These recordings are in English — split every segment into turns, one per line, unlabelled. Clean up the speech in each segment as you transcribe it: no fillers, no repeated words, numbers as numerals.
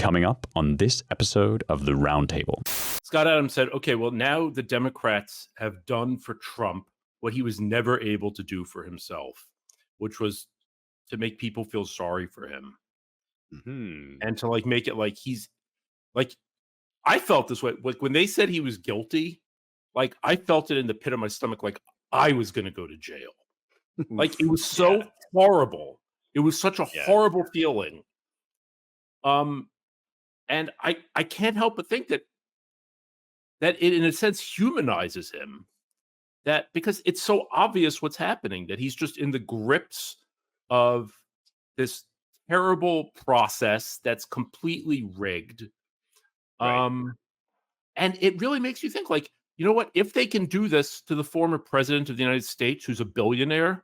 Coming up on this episode of the Roundtable.
Scott Adams said, okay, well, now the Democrats have done for Trump what he was never able to do for himself, which was to make people feel sorry for him. And to make it like he's like, I felt this way. Like when they said he was guilty, like I felt it in the pit of my stomach, like I was going to go to jail. Like it was so horrible. It was such a horrible feeling. And I can't help but think that it, in a sense, humanizes him. That because it's so obvious what's happening, that he's just in the grips of this terrible process that's completely rigged. Right. And it really makes you think, like, you know what? If they can do this to the former president of the United States, who's a billionaire,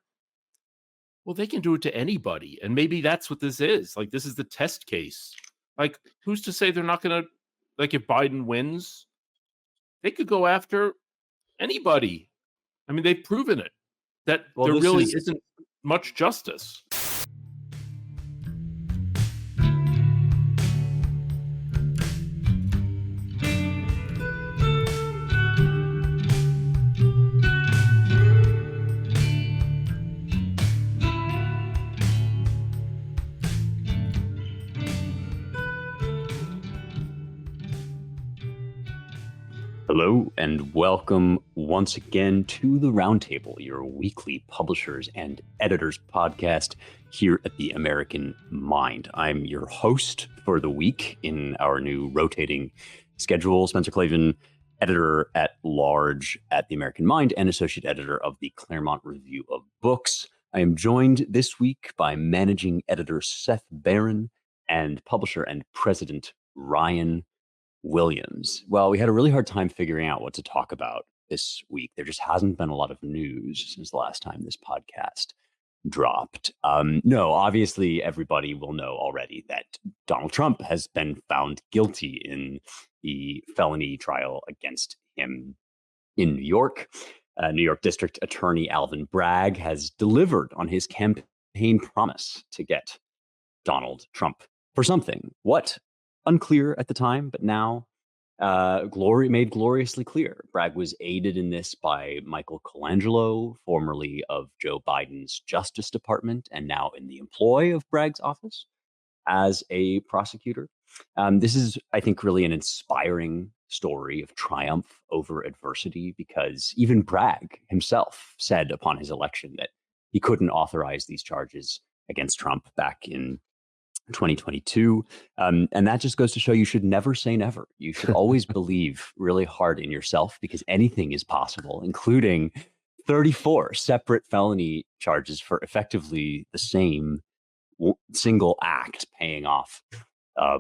well, they can do it to anybody. And maybe that's what this is. Like, this is the test case. Like, who's to say they're not going to, like, if Biden wins, they could go after anybody. I mean, they've proven it, that there really isn't much justice.
Hello and welcome once again to the Roundtable, your weekly publishers and editors podcast here at the American Mind. I'm your host for the week in our new rotating schedule, Spencer Clavin, editor at large at the American Mind and associate editor of the Claremont Review of Books. I am joined this week by managing editor Seth Barron and publisher and president Ryan Williams. Well, we had a really hard time figuring out what to talk about this week. There just hasn't been a lot of news since the last time this podcast dropped. No, obviously everybody will know already that Donald Trump has been found guilty in the felony trial against him in New York. New York District Attorney Alvin Bragg has delivered on his campaign promise to get Donald Trump for something. What? Unclear at the time, but now made gloriously clear. Bragg was aided in this by Michael Colangelo, formerly of Joe Biden's Justice Department and now in the employ of Bragg's office as a prosecutor. This is, I think, really an inspiring story of triumph over adversity, because even Bragg himself said upon his election that he couldn't authorize these charges against Trump back in 2022. And that just goes to show you should never say never. You should always believe really hard in yourself, because anything is possible, including 34 separate felony charges for effectively the same single act, paying off a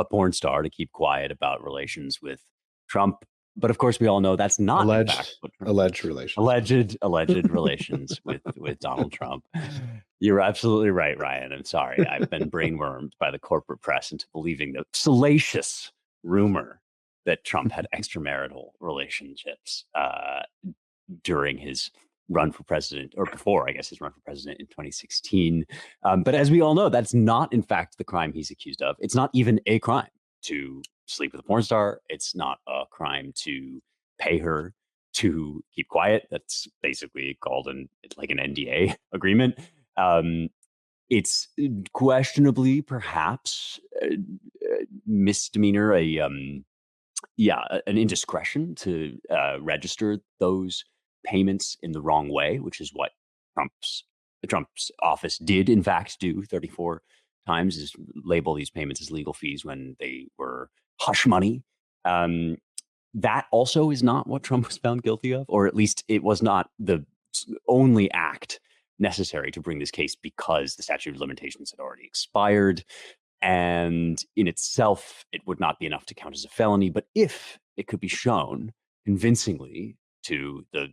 porn star to keep quiet about relations with Trump. But of course, we all know that's not
alleged relations.
Alleged relations with Donald Trump. You're absolutely right, Ryan. I'm sorry. I've been brainwormed by the corporate press into believing the salacious rumor that Trump had extramarital relationships during his run for president, or before, I guess, his run for president in 2016. But as we all know, that's not, in fact, the crime he's accused of. It's not even a crime to sleep with a porn star. It's not a crime to pay her to keep quiet. That's basically called an NDA agreement. It's questionably, perhaps, misdemeanor, an indiscretion to register those payments in the wrong way, which is what Trump's office did, in fact, do 34 times, is label these payments as legal fees when they were hush money. That also is not what Trump was found guilty of, or at least it was not the only act necessary to bring this case, because the statute of limitations had already expired. And in itself, it would not be enough to count as a felony. But if it could be shown convincingly to the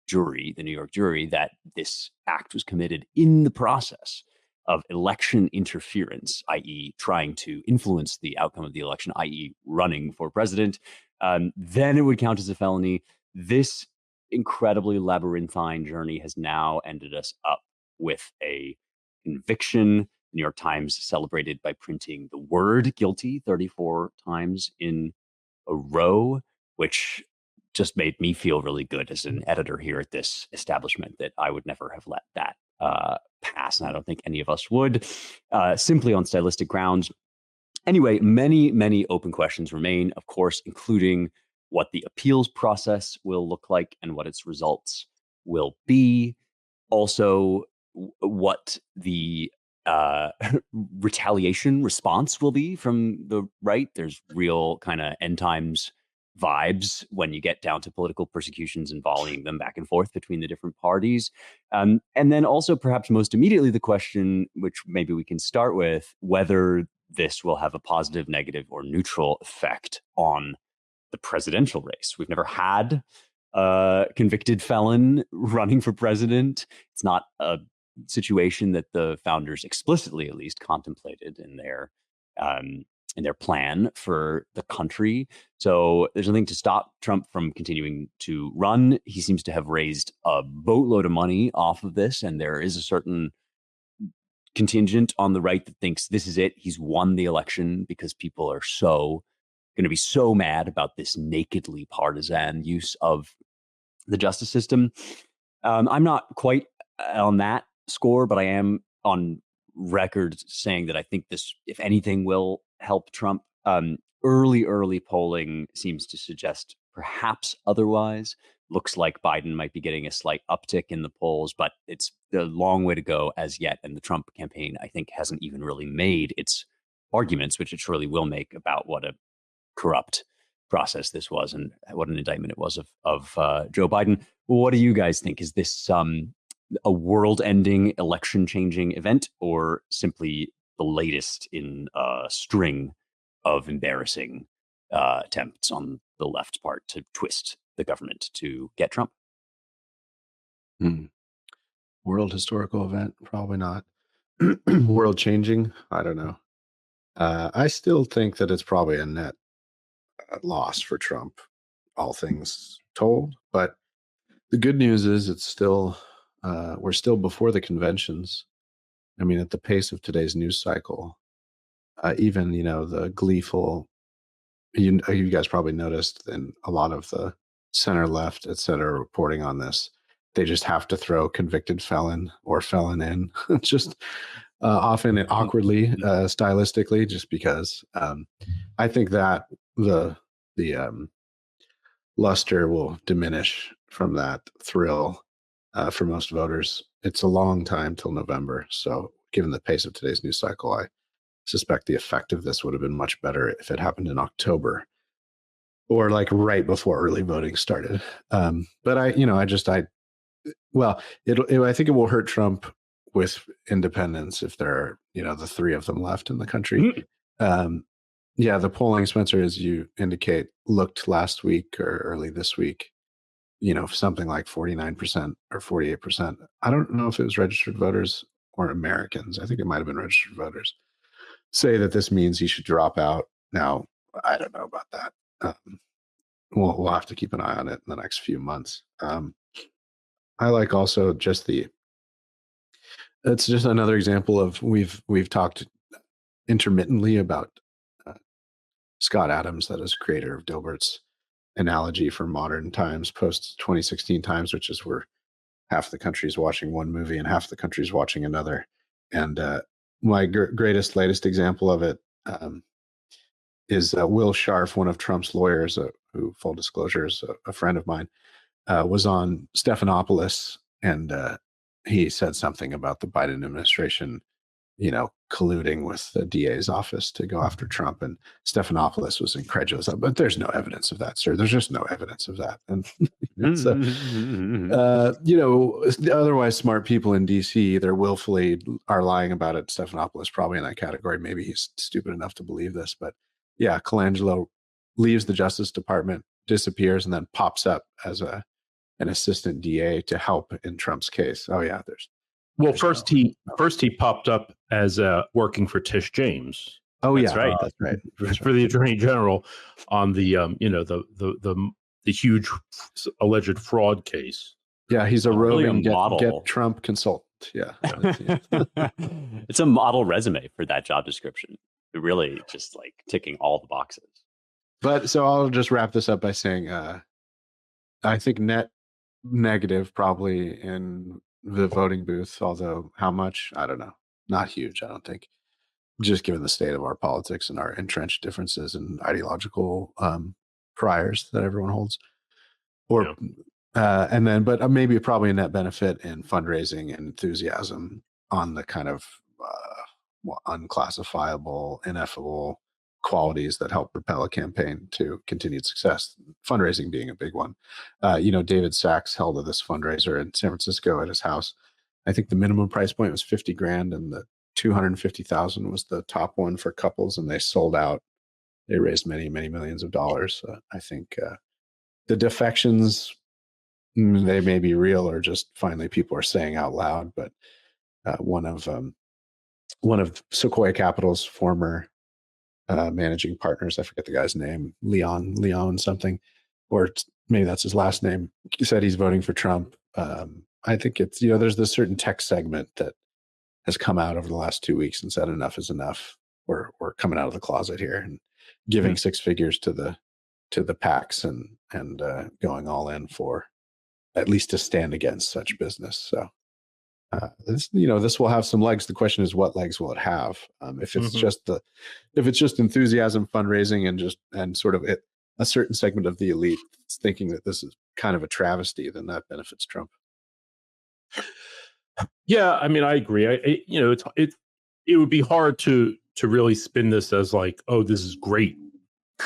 jury, the New York jury, that this act was committed in the process of election interference, i.e. trying to influence the outcome of the election, i.e. running for president, then it would count as a felony. This incredibly labyrinthine journey has now ended us up with a conviction New York Times celebrated by printing the word guilty 34 times in a row, which just made me feel really good as an editor here at this establishment, that I would never have let that pass. And I don't think any of us would, simply on stylistic grounds. Anyway, many open questions remain, of course, including what the appeals process will look like and what its results will be. Also, what the retaliation response will be from the right. There's real kind of end times vibes when you get down to political persecutions and volleying them back and forth between the different parties. And then also perhaps most immediately the question, which maybe we can start with, whether this will have a positive, negative, or neutral effect on the presidential race. We've never had a convicted felon running for president. It's not a situation that the founders explicitly, at least, contemplated in their plan for the country. So there's nothing to stop Trump from continuing to run. He seems to have raised a boatload of money off of this, and there is a certain contingent on the right that thinks this is it. He's won the election because people are going to be so mad about this nakedly partisan use of the justice system. I'm not quite on that score, but I am on record saying that I think this, if anything, will help Trump. Early polling seems to suggest perhaps otherwise. Looks like Biden might be getting a slight uptick in the polls, but it's a long way to go as yet. And the Trump campaign, I think, hasn't even really made its arguments, which it surely will make, about what a corrupt process this was and what an indictment it was of Joe Biden. What do you guys think? Is this a world-ending, election-changing event, or simply the latest in a string of embarrassing attempts on the left's part to twist the government to get Trump?
World historical event? Probably not. World changing? I don't know. I still think that it's probably a net loss for Trump, all things told. But the good news is it's still we're still before the conventions. I mean, at the pace of today's news cycle, even the gleeful. You guys probably noticed in a lot of the center left, et cetera, reporting on this, they just have to throw convicted felon or felon in, just often and awkwardly, stylistically, just because I think that the luster will diminish from that thrill for most voters. It's a long time till November, so given the pace of today's news cycle, I suspect the effect of this would have been much better if it happened in October or like right before early voting started. But I think it will hurt Trump with independents if there are, the three of them left in the country. The polling, Spencer, as you indicate, looked last week or early this week, something like 49% or 48%. I don't know if it was registered voters or Americans. I think it might have been registered voters. Say that this means he should drop out. Now, I don't know about that. We'll have to keep an eye on it in the next few months. I like also just it's just another example of we've talked intermittently about Scott Adams, that is creator of Dilbert's analogy for modern times, post 2016 times, which is where half the country is watching one movie and half the country is watching another. And my latest example of it is Will Scharf, one of Trump's lawyers, who, full disclosure, is a friend of mine, was on Stephanopoulos, and he said something about the Biden administration, colluding with the DA's office to go after Trump. And Stephanopoulos was incredulous. But there's no evidence of that, sir. There's just no evidence of that. And otherwise smart people in DC either willfully are lying about it. Stephanopoulos probably in that category. Maybe he's stupid enough to believe this. But yeah, Colangelo leaves the Justice Department, disappears, and then pops up as an assistant DA to help in Trump's case. Oh yeah,
first he popped up as working for Tish James.
Oh,
that's right.
That's right.
For the Attorney General on the the huge alleged fraud case.
Yeah, he's a roving get Trump consultant. Yeah.
It's a model resume for that job description. It really just like ticking all the boxes.
But so I'll just wrap this up by saying, I think net negative probably in the voting booth, although how much, I don't know. Not huge, I don't think. Just given the state of our politics and our entrenched differences and ideological priors that everyone holds. Or and then, but maybe probably a net benefit in fundraising and enthusiasm on the kind of unclassifiable, ineffable qualities that help propel a campaign to continued success. Fundraising being a big one. David Sachs held this fundraiser in San Francisco at his house. I think the minimum price point was $50,000, and the $250,000 was the top one for couples, and they sold out. They raised many, many millions of dollars. I think the defections, they may be real or just finally people are saying out loud. But one of Sequoia Capital's former managing partners, I forget the guy's name, Leon something, or maybe that's his last name, he said he's voting for Trump. I think it's, there's this certain tech segment that has come out over the last 2 weeks and said enough is enough. We're coming out of the closet here and giving six figures to the PACs and going all in for at least to stand against such business. So this will have some legs. The question is, what legs will it have? If it's just enthusiasm, fundraising, and sort of a certain segment of the elite thinking that this is kind of a travesty, then that benefits Trump.
Yeah, I mean, I agree. It would be hard to really spin this as like, oh, this is great.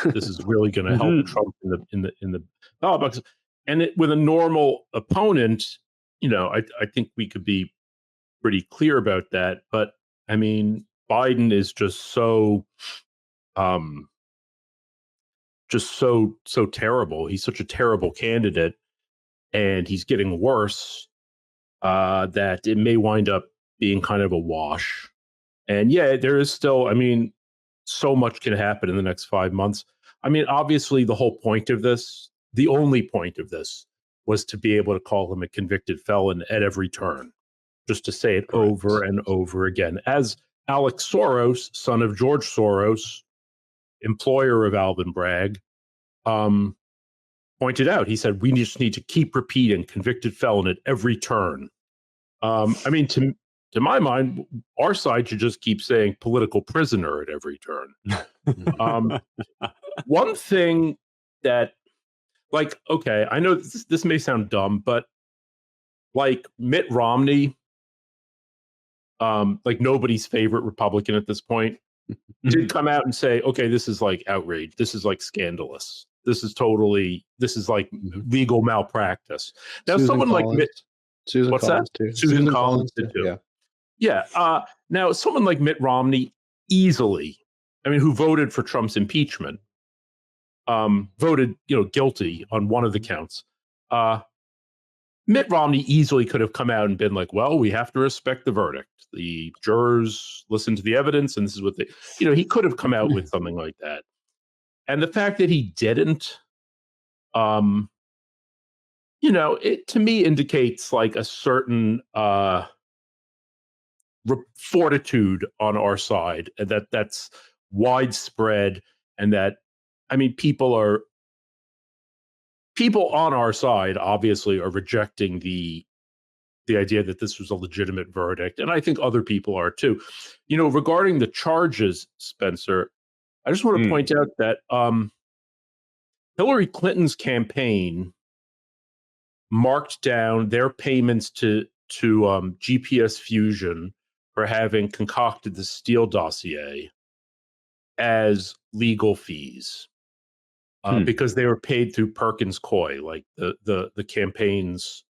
This is really going to help Trump in the ballot box. And with a normal opponent, I think we could be pretty clear about that. But I mean, Biden is just so terrible. He's such a terrible candidate, and he's getting worse. That it may wind up being kind of a wash. And yeah, there is still, I mean, so much can happen in the next 5 months. I mean, obviously, the whole point of this, the only point of this, was to be able to call him a convicted felon at every turn, just to say it over and over again. As Alex Soros, son of George Soros, employer of Alvin Bragg, pointed out, he said, we just need to keep repeating convicted felon at every turn. I mean, to my mind, our side should just keep saying political prisoner at every turn. One thing that, like, okay, I know this may sound dumb, but like Mitt Romney, like nobody's favorite Republican at this point, did come out and say, okay, this is like outrage. This is like scandalous. This is like legal malpractice. Now,
Susan
someone
Collins.
like Mitt,
Susan
what's
Collins
that?
Too.
Susan Collins did too. Yeah. Now, someone like Mitt Romney easily, I mean, who voted for Trump's impeachment, voted, guilty on one of the counts. Mitt Romney easily could have come out and been like, well, we have to respect the verdict. The jurors listened to the evidence, and this is what they, he could have come out with something like that. And the fact that he didn't, it to me indicates like a certain fortitude on our side, and that's widespread, and that, I mean, people on our side obviously are rejecting the idea that this was a legitimate verdict, and I think other people are too. Regarding the charges, Spencer, I just want to point out that Hillary Clinton's campaign marked down their payments to GPS Fusion for having concocted the Steele dossier as legal fees, because they were paid through Perkins Coie, like the campaign's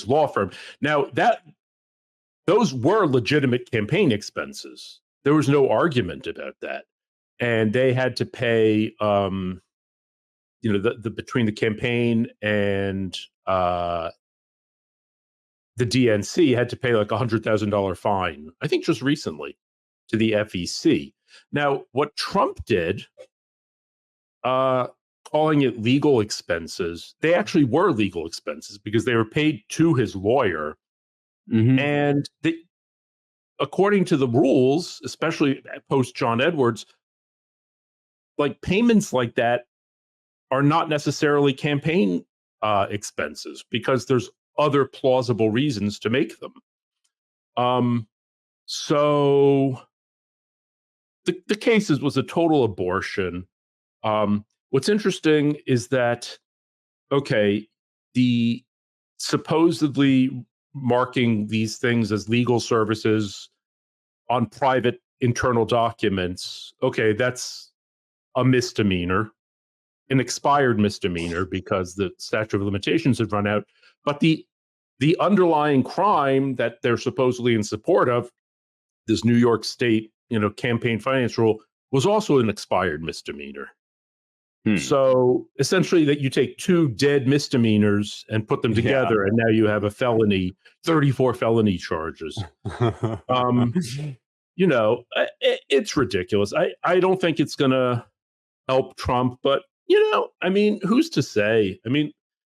law firm. Now, those were legitimate campaign expenses. There was no argument about that, and they had to pay, the between the campaign and the DNC had to pay like $100,000 fine, I think just recently, to the FEC. Now, what Trump did, calling it legal expenses. They actually were legal expenses because they were paid to his lawyer.
Mm-hmm.
And according to the rules, especially post John Edwards, like payments like that are not necessarily campaign expenses because there's other plausible reasons to make them. So the case was a total abortion. What's interesting is that, okay, the supposedly marking these things as legal services on private internal documents, okay, that's a misdemeanor, an expired misdemeanor because the statute of limitations had run out. But the underlying crime that they're supposedly in support of, this New York State, campaign finance rule, was also an expired misdemeanor. So essentially that you take two dead misdemeanors and put them together, and now you have a felony, 34 felony charges. It's ridiculous. I don't think it's going to help Trump, but, I mean, who's to say? I mean,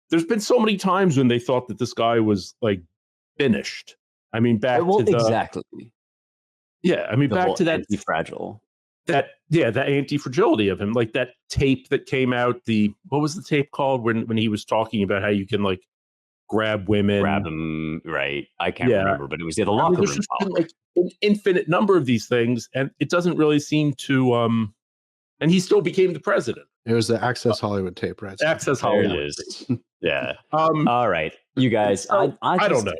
there's been so many times when they thought that this guy was like finished. I mean, back to the...
Exactly.
Yeah, I mean, back to that...
Anti-fragile.
That anti-fragility of him, like that tape that came out, what was the tape called when he was talking about how you can like grab women,
grab them, right? I can't remember, but it was the locker room
there's
talk.
been like an infinite number of these things, and it doesn't really seem to and he still became the president.
It was the Access Hollywood tape, right?
Access
There
Hollywood.
it is. Yeah. All right, you guys.
So, I don't know.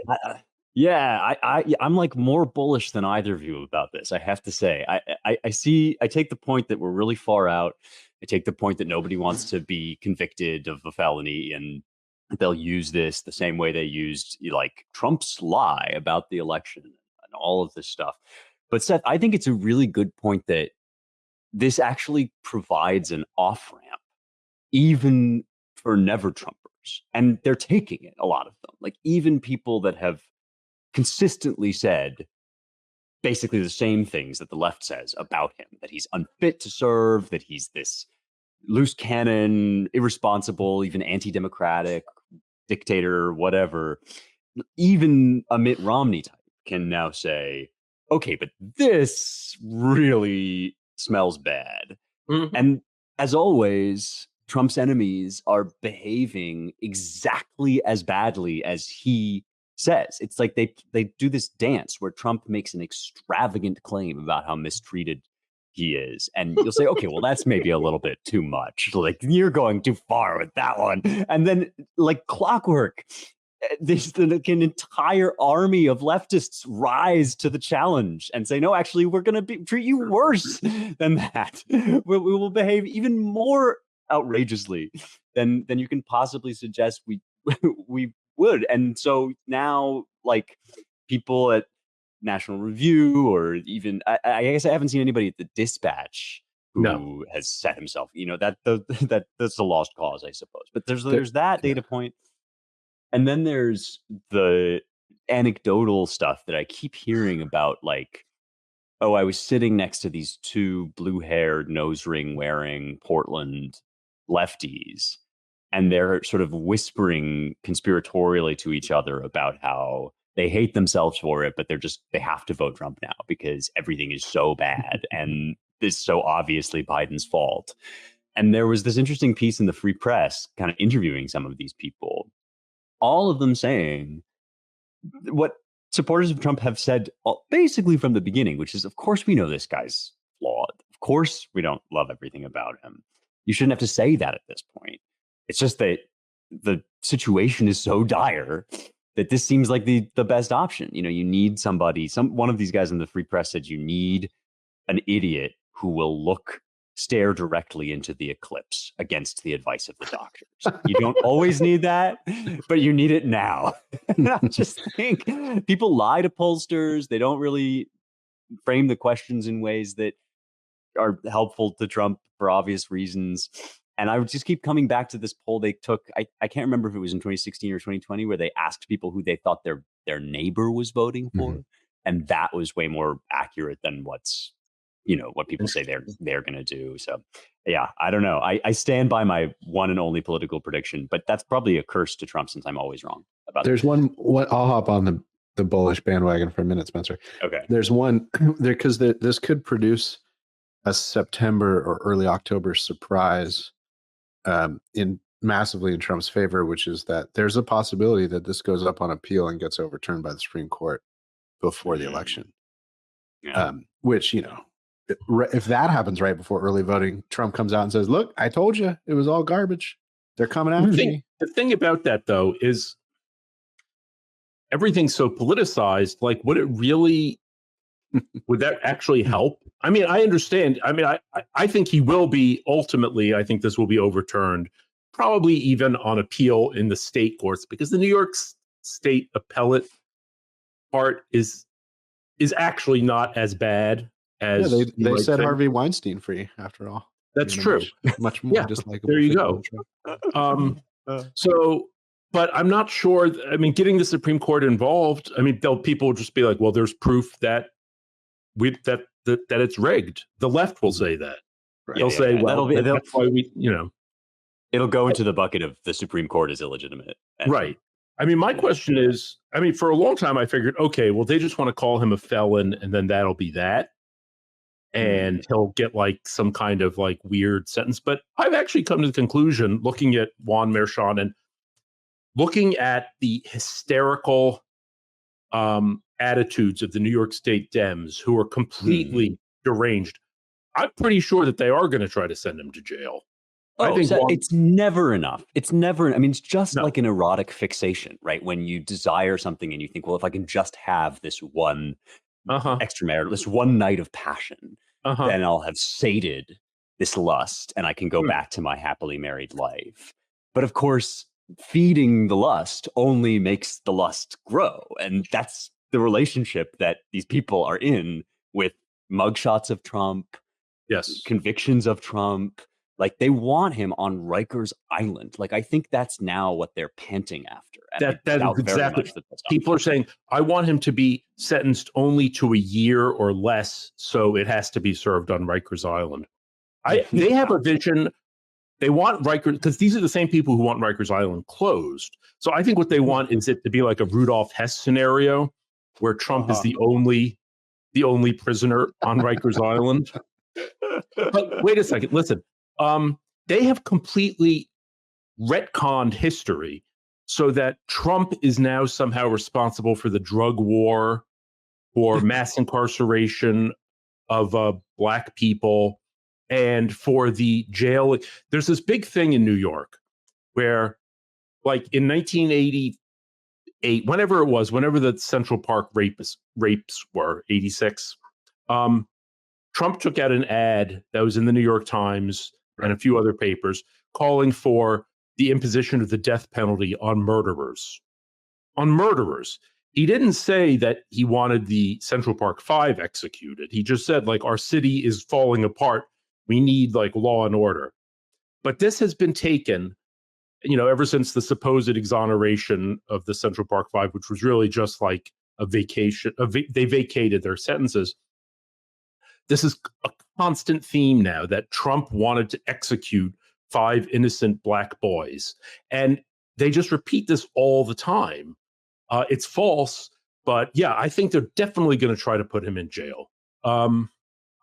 I'm like more bullish than either of you about this. I have to say, I take the point that we're really far out. I take the point that nobody wants to be convicted of a felony, and they'll use this the same way they used like Trump's lie about the election and all of this stuff. But Seth, I think it's a really good point that this actually provides an off-ramp, even for never Trumpers. And they're taking it, a lot of them. Like even people that have consistently said basically the same things that the left says about him, that he's unfit to serve, that he's this loose cannon, irresponsible, even anti-democratic, dictator, whatever. Even a Mitt Romney type can now say, okay, but this really smells bad. Mm-hmm. And as always, Trump's enemies are behaving exactly as badly as he says. It's like they do this dance where Trump makes an extravagant claim about how mistreated he is. And you'll say, okay, well, that's maybe a little bit too much. Like, you're going too far with that one. And then, like clockwork, there's an entire army of leftists rise to the challenge and say, no, actually, we're going to treat you worse than that. We will behave even more outrageously than you can possibly suggest we would. And so now, like, people at National Review, or even I guess I haven't seen anybody at the Dispatch who has set himself, that's a lost cause, I suppose. But there's that data point. And then there's the anecdotal stuff that I keep hearing about, like, oh, I was sitting next to these two blue-haired, nose ring wearing Portland lefties, and they're sort of whispering conspiratorially to each other about how they hate themselves for it, but they have to vote Trump now because everything is so bad and it's so obviously Biden's fault. And there was this interesting piece in the Free Press kind of interviewing some of these people, all of them saying what supporters of Trump have said basically from the beginning, which is, of course, we know this guy's flawed. Of course, we don't love everything about him. You shouldn't have to say that at this point. It's just that the situation is so dire that this seems like the best option. You need somebody, one of these guys in the Free Press said you need an idiot who will stare directly into the eclipse against the advice of the doctors. You don't always need that, but you need it now. And I just think people lie to pollsters. They don't really frame the questions in ways that are helpful to Trump for obvious reasons. And I would just keep coming back to this poll they took. I can't remember if it was in 2016 or 2020, where they asked people who they thought their neighbor was voting for. Mm-hmm. And that was way more accurate than what's what people say they're going to do. So yeah, I don't know. I stand by my one and only political prediction, but that's probably a curse to Trump since I'm always wrong about
There's what I'll hop on the bullish bandwagon for a minute, Spencer.
Okay.
There's one there because this could produce a September or early October surprise massively in Trump's favor, which is that there's a possibility that this goes up on appeal and gets overturned by the Supreme Court before the election.
Yeah.
Which, if that happens right before early voting, Trump comes out and says, "Look, I told you it was all garbage. They're coming after me."
The thing about that, though, is everything's so politicized. Like, would it really? Would that actually help? I mean, I understand. I mean, I think he will be ultimately. I think this will be overturned, probably even on appeal in the state courts, because the New York State appellate part is actually not as bad as
they set Harvey Weinstein free. After all,
that's true.
Much more dislikable.
There you go. So, but I'm not sure. I mean, getting the Supreme Court involved. I mean, people will just be like, "Well, there's proof that that it's rigged." The left will say that.
Right.
They'll say, "Well, that's why we."
It'll go into the bucket of the Supreme Court is illegitimate.
Right. I mean, my question is, I mean, for a long time, I figured, okay, well, they just want to call him a felon, and then that'll be that. And he'll get like some kind of like weird sentence. But I've actually come to the conclusion, looking at Juan Merchan and looking at the hysterical attitudes of the New York State Dems, who are completely deranged, I'm pretty sure that they are going to try to send him to jail.
I think it's never enough. It's never. I mean, it's just like an erotic fixation, right? When you desire something and you think, well, if I can just have this one extramarital, this one night of passion, then I'll have sated this lust and I can go back to my happily married life. But of course, feeding the lust only makes the lust grow. And that's the relationship that these people are in with mugshots of Trump, convictions of Trump. Like, they want him on Rikers Island. Like, I think that's now what they're panting after.
And that is exactly. People are saying, I want him to be sentenced only to a year or less, so it has to be served on Rikers Island. They have a vision. They want Rikers, because these are the same people who want Rikers Island closed. So I think what they want is it to be like a Rudolph Hess scenario, where Trump is the only prisoner on Rikers Island. But wait a second, listen. They have completely retconned history so that Trump is now somehow responsible for the drug war, for mass incarceration of Black people, and for the jail. There's this big thing in New York where, like in 1988, whenever the Central Park rapes were, 86, Trump took out an ad that was in the New York Times and a few other papers calling for the imposition of the death penalty on murderers. On murderers. He didn't say that he wanted the Central Park 5 executed. He just said, like, our city is falling apart. We need, like, law and order. But this has been taken, ever since the supposed exoneration of the Central Park 5, which was really just like a vacation. They vacated their sentences. This is a constant theme now that Trump wanted to execute 5 innocent Black boys. And they just repeat this all the time. It's false, but yeah, I think they're definitely going to try to put him in jail. I'm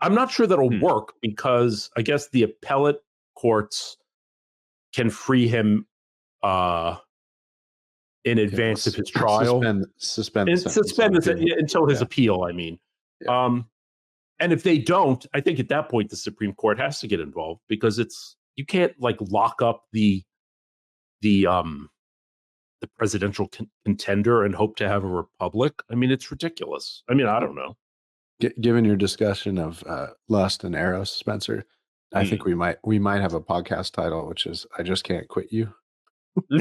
not sure that'll work, because I guess the appellate courts can free him in advance of his trial.
Suspend
until his appeal, I mean. Yeah. And if they don't, I think at that point the Supreme Court has to get involved, because you can't like lock up the presidential contender and hope to have a republic. I mean, it's ridiculous. I mean, I don't know.
Given your discussion of lust and Eros, Spencer, I think we might have a podcast title, which is "I Just Can't Quit You."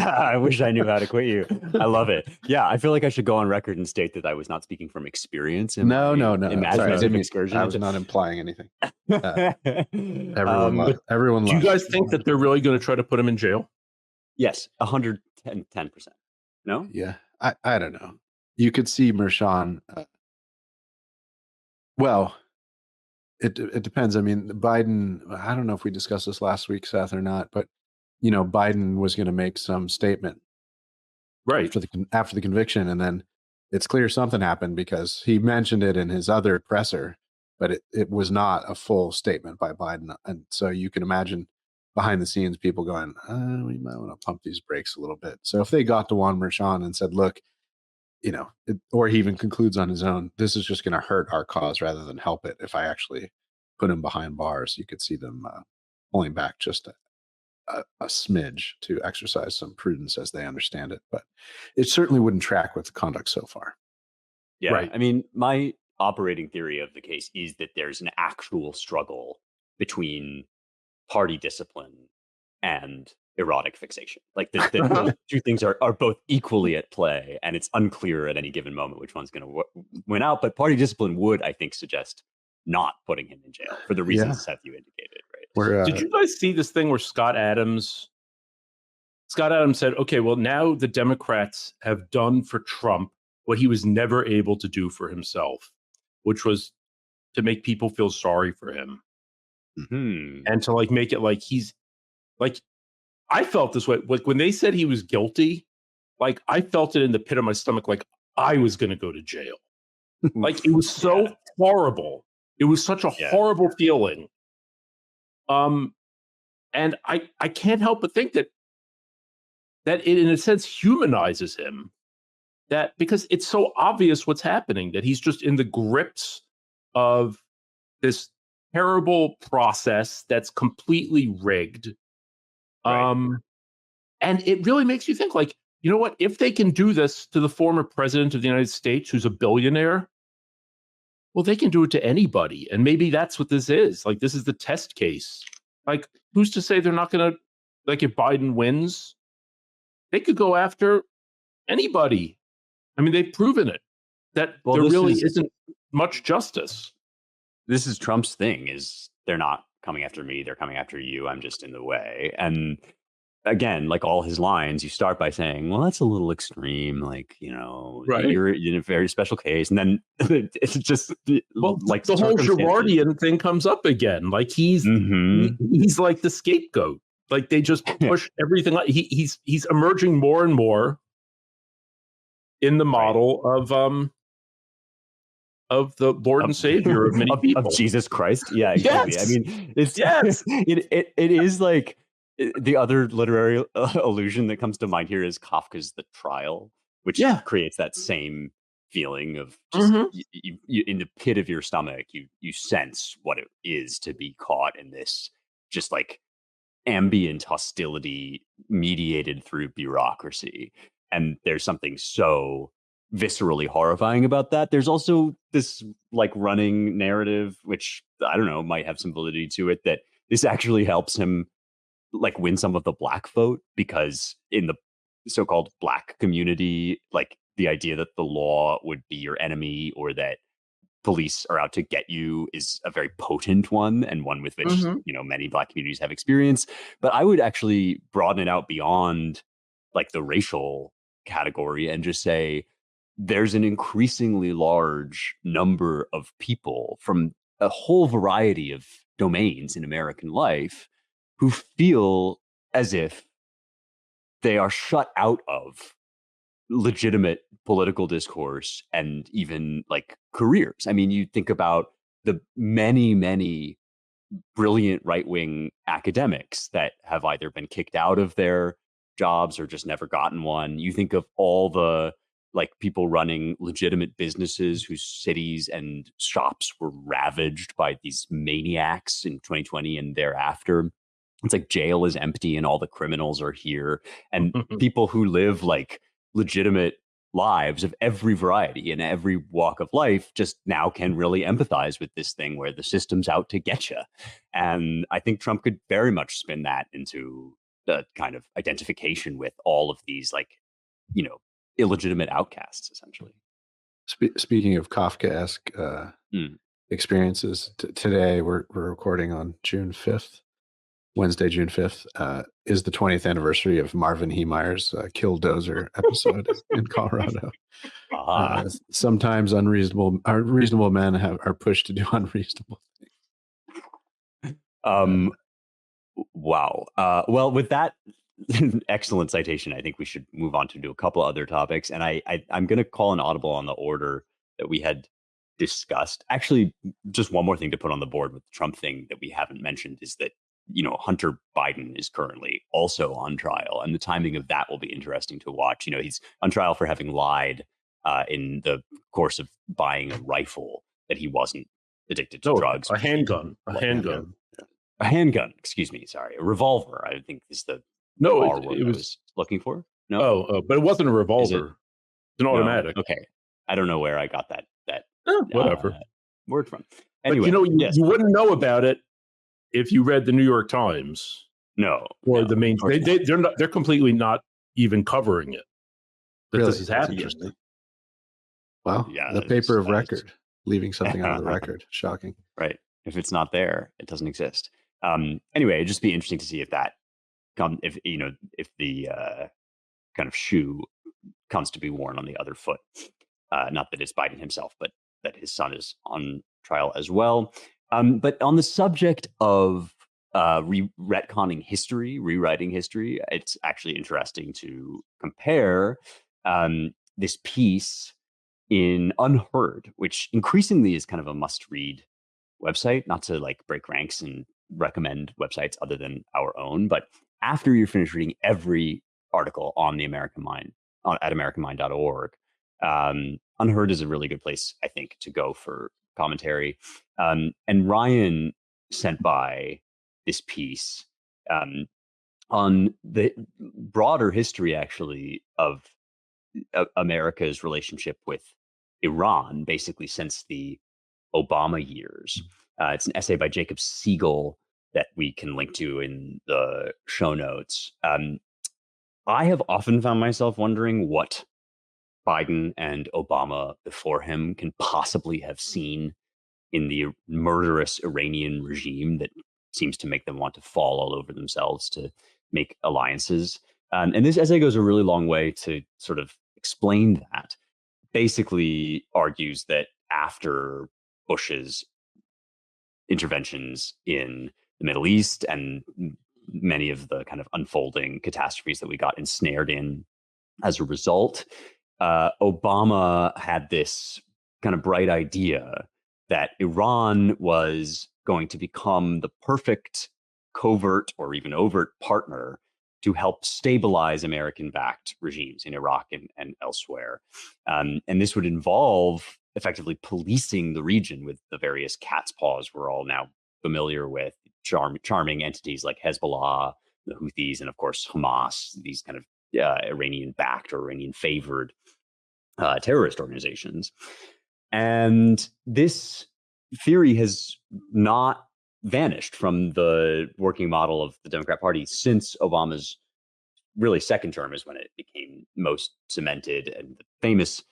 I wish I knew how to quit you. I love it. Yeah, I feel like I should go on record and state that I was not speaking from experience.
No.
Imaginative excursion.
I was not implying anything. Everyone.
Do you guys think that they're really going to try to put him in jail?
Yes, 110%. No?
Yeah, I don't know. You could see Merchan. Well, it depends. I mean, Biden, I don't know if we discussed this last week, Seth, or not, but Biden was going to make some statement
Right.
after the conviction, and then it's clear something happened because he mentioned it in his other presser, but it was not a full statement by Biden. And so you can imagine behind the scenes people going, we might want to pump these brakes a little bit. So if they got to Juan Merchan and said, look, or he even concludes on his own, this is just going to hurt our cause rather than help it. If I actually put him behind bars, you could see them pulling back just a smidge to exercise some prudence as they understand it. But it certainly wouldn't track with the conduct so far.
Yeah.
Right.
I mean, my operating theory of the case is that there's an actual struggle between party discipline and erotic fixation. Like those two things are both equally at play, and it's unclear at any given moment which one's going to win out. But party discipline would, I think, suggest not putting him in jail for the reasons Seth you indicated. Right?
Did you guys see this thing where Scott Adams said, okay, well, now the Democrats have done for Trump what he was never able to do for himself, which was to make people feel sorry for him.
Mm-hmm.
And to make it like he's like, I felt this way. Like when they said he was guilty, like I felt it in the pit of my stomach, like I was going to go to jail. Like it was so horrible. It was such a horrible feeling. And I can't help but think that it in a sense humanizes him, that because it's so obvious what's happening, that he's just in the grips of this terrible process that's completely rigged.
Right.
And it really makes you think, like, you know what, if they can do this to the former president of the United States, who's a billionaire, well, they can do it to anybody. And maybe that's what this is. Like, this is the test case. Like, who's to say they're not going to, like, if Biden wins, they could go after anybody. I mean, they've proven it, that there really isn't much justice.
This is Trump's thing, is they're not coming after me, they're coming after you, I'm just in the way. And again, like all his lines, you start by saying, well, that's a little extreme, like,
Right.
You're in a very special case. And then it's just like
the whole Girardian thing comes up again. Like he's like the scapegoat. Like they just push everything. He's emerging more and more in the model of the Lord and Savior of many people.
Of Jesus Christ. Yeah, exactly.
Yes.
I mean, it's it is like the other literary allusion that comes to mind here is Kafka's The Trial, which creates that same feeling of just you, in the pit of your stomach, you sense what it is to be caught in this just like ambient hostility mediated through bureaucracy. And there's something so viscerally horrifying about that. There's also this like running narrative, which I don't know, might have some validity to it, that this actually helps him like win some of the black vote, because in the so-called black community, like the idea that the law would be your enemy or that police are out to get you is a very potent one, and one with which many black communities have experience. But I would actually broaden it out beyond like the racial category and just say there's an increasingly large number of people from a whole variety of domains in American life who feel as if they are shut out of legitimate political discourse and even like careers. I mean, you think about the many, many brilliant right-wing academics that have either been kicked out of their jobs or just never gotten one. You think of all the like people running legitimate businesses whose cities and shops were ravaged by these maniacs in 2020 and thereafter. It's like jail is empty and all the criminals are here. And people who live like legitimate lives of every variety in every walk of life just now can really empathize with this thing where the system's out to get you. And I think Trump could very much spin that into the kind of identification with all of these like, illegitimate outcasts, essentially.
Speaking of Kafkaesque experiences, today we're recording on June 5th. Wednesday, June 5th, is the 20th anniversary of Marvin Heemeyer's Killdozer episode in Colorado. Sometimes reasonable men are pushed to do unreasonable things.
Wow. Well, with that excellent citation, I think we should move on to do a couple other topics. And I'm going to call an audible on the order that we had discussed. Actually, just one more thing to put on the board with the Trump thing that we haven't mentioned is that, Hunter Biden is currently also on trial, and the timing of that will be interesting to watch. He's on trial for having lied in the course of buying a rifle that he wasn't addicted to drugs.
A handgun.
A handgun, excuse me, sorry. A revolver, I think is the
word
I was looking for. No?
Oh, but it wasn't a revolver. It's an automatic.
No. Okay. I don't know where I got that
whatever
word from. Anyway,
but you wouldn't know about it if you read the New York Times.
No.
Or the main they're completely not even covering it.
Really?
This is happening.
Well, yeah, the paper of record, leaving something out of the record. Shocking.
Right. If it's not there, it doesn't exist. Anyway, it'd just be interesting to see if that if the kind of shoe comes to be worn on the other foot. Not that it's Biden himself, but that his son is on trial as well. But on the subject of retconning history, rewriting history, it's actually interesting to compare this piece in Unheard, which increasingly is kind of a must-read website, not to break ranks and recommend websites other than our own, but after you're finished reading every article on the American Mind at AmericanMind.org, Unheard is a really good place, I think, to go for commentary. And Ryan sent by this piece on the broader history, actually, of America's relationship with Iran, basically since the Obama years. It's an essay by Jacob Siegel that we can link to in the show notes. I have often found myself wondering what Biden and Obama before him can possibly have seen in the murderous Iranian regime that seems to make them want to fall all over themselves to make alliances. And this essay goes a really long way to sort of explain that. Basically argues that after Bush's interventions in the Middle East and many of the kind of unfolding catastrophes that we got ensnared in as a result, Obama had this kind of bright idea that Iran was going to become the perfect covert or even overt partner to help stabilize American-backed regimes in Iraq and elsewhere. And this would involve effectively policing the region with the various cat's paws we're all now familiar with, charming entities like Hezbollah, the Houthis, and of course Hamas, these kind of Iranian-backed or Iranian-favored terrorist organizations. And this theory has not vanished from the working model of the Democrat Party since Obama's really second term is when it became most cemented, and the famous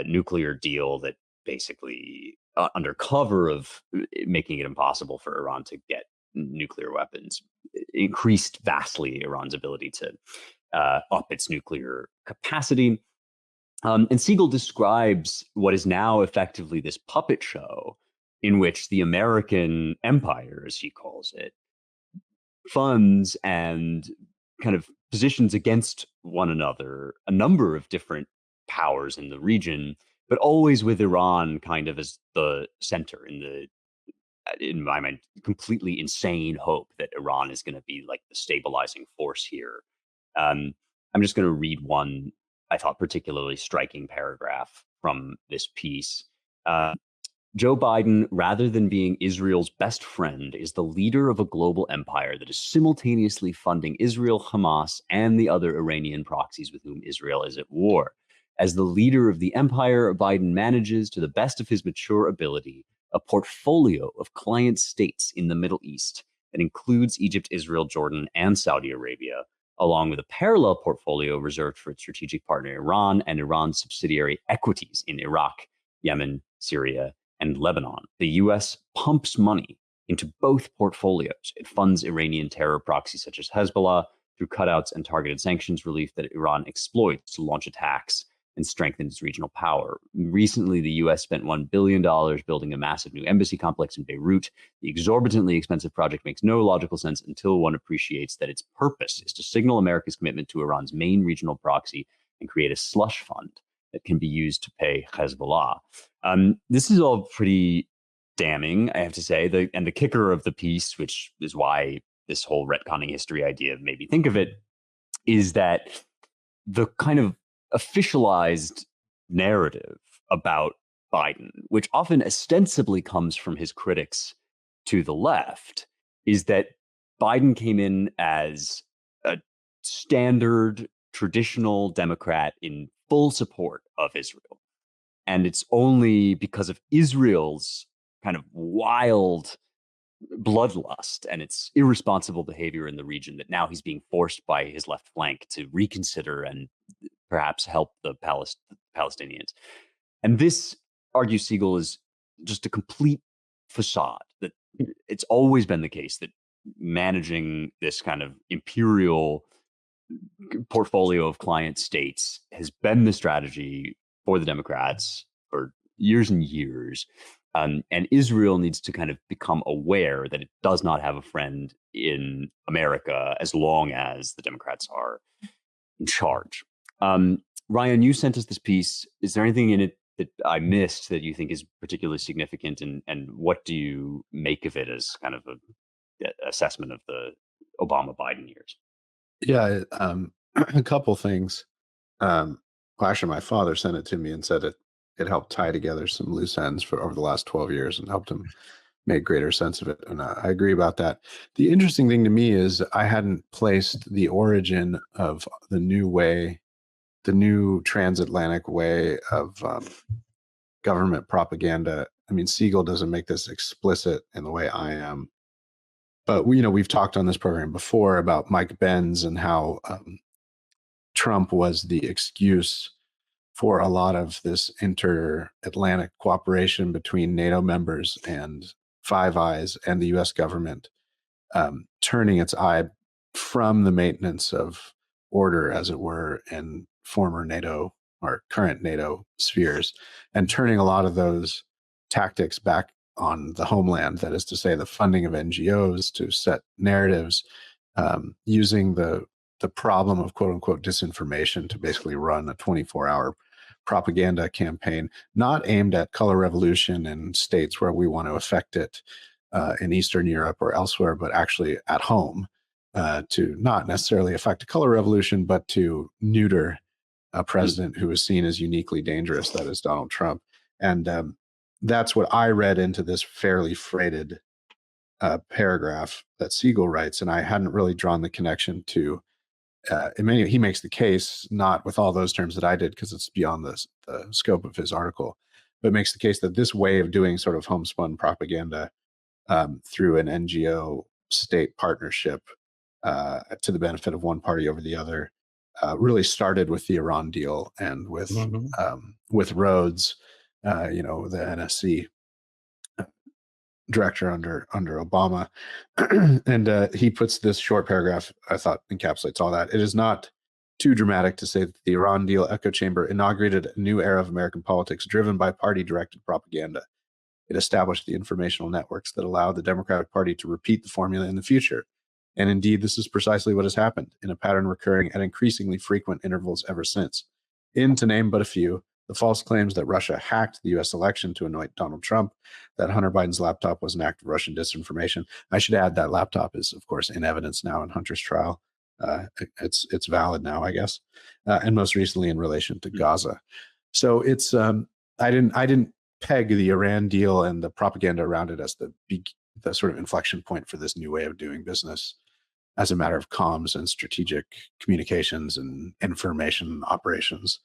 nuclear deal that basically under cover of making it impossible for Iran to get nuclear weapons increased vastly Iran's ability to up its nuclear capacity. And Siegel describes what is now effectively this puppet show in which the American empire, as he calls it, funds and kind of positions against one another a number of different powers in the region, but always with Iran kind of as the center in my mind, completely insane hope that Iran is going to be like the stabilizing force here. I'm just going to read one I thought particularly striking paragraph from this piece. Joe Biden, rather than being Israel's best friend, is the leader of a global empire that is simultaneously funding Israel, Hamas, and the other Iranian proxies with whom Israel is at war. As the leader of the empire, Biden manages, to the best of his mature ability, a portfolio of client states in the Middle East that includes Egypt, Israel, Jordan, and Saudi Arabia, along with a parallel portfolio reserved for its strategic partner Iran and Iran's subsidiary equities in Iraq, Yemen, Syria, and Lebanon. The U.S. pumps money into both portfolios. It funds Iranian terror proxies such as Hezbollah through cutouts and targeted sanctions relief that Iran exploits to launch attacks and strengthen its regional power. Recently, the U.S. spent $1 billion building a massive new embassy complex in Beirut. The exorbitantly expensive project makes no logical sense until one appreciates that its purpose is to signal America's commitment to Iran's main regional proxy and create a slush fund that can be used to pay Hezbollah. This is all pretty damning, I have to say. And the kicker of the piece, which is why this whole retconning history idea made me think of it, is that the kind of officialized narrative about Biden, which often ostensibly comes from his critics to the left, is that Biden came in as a standard traditional Democrat in full support of Israel. And it's only because of Israel's kind of wild bloodlust and its irresponsible behavior in the region that now he's being forced by his left flank to reconsider and perhaps help the Palestinians. And this, argues Siegel, is just a complete facade. That it's always been the case that managing this kind of imperial portfolio of client states has been the strategy for the Democrats for years and years. And Israel needs to kind of become aware that it does not have a friend in America as long as the Democrats are in charge. Ryan, you sent us this piece. Is there anything in it that I missed that you think is particularly significant? And what do you make of it as kind of an assessment of the Obama-Biden years?
Yeah, a couple things. Well, actually, my father sent it to me and said it helped tie together some loose ends for over the last 12 years and helped him make greater sense of it. And I agree about that. The interesting thing to me is I hadn't placed the origin of the new transatlantic way of government propaganda. I mean, Siegel doesn't make this explicit in the way I am. But we've talked on this program before about Mike Benz and how Trump was the excuse for a lot of this inter-Atlantic cooperation between NATO members and Five Eyes and the U.S. government, turning its eye from the maintenance of order, as it were, in former NATO or current NATO spheres, and turning a lot of those tactics back on the homeland. That is to say, the funding of NGOs to set narratives, using the problem of quote unquote disinformation to basically run a 24-hour propaganda campaign, not aimed at color revolution in states where we want to affect it in Eastern Europe or elsewhere, but actually at home, to not necessarily affect a color revolution, but to neuter a president who is seen as uniquely dangerous, that is Donald Trump. And that's what I read into this fairly freighted paragraph that Siegel writes, and I hadn't really drawn the connection to. He makes the case, not with all those terms that I did, because it's beyond the scope of his article, but makes the case that this way of doing sort of homespun propaganda through an NGO state partnership to the benefit of one party over the other really started with the Iran deal and with Rhodes, the NSC director under Obama. And he puts this short paragraph, I thought encapsulates all that. It is not too dramatic to say that the Iran deal echo chamber inaugurated a new era of American politics driven by party-directed propaganda. It established the informational networks that allowed the Democratic Party to repeat the formula in the future. And indeed, this is precisely what has happened, in a pattern recurring at increasingly frequent intervals ever since. To name but a few, the false claims that Russia hacked the U.S. election to anoint Donald Trump, that Hunter Biden's laptop was an act of Russian disinformation. I should add that laptop is, of course, in evidence now in Hunter's trial. It's valid now, I guess, and most recently in relation to Gaza. So it's I didn't peg the Iran deal and the propaganda around it as the sort of inflection point for this new way of doing business as a matter of comms and strategic communications and information operations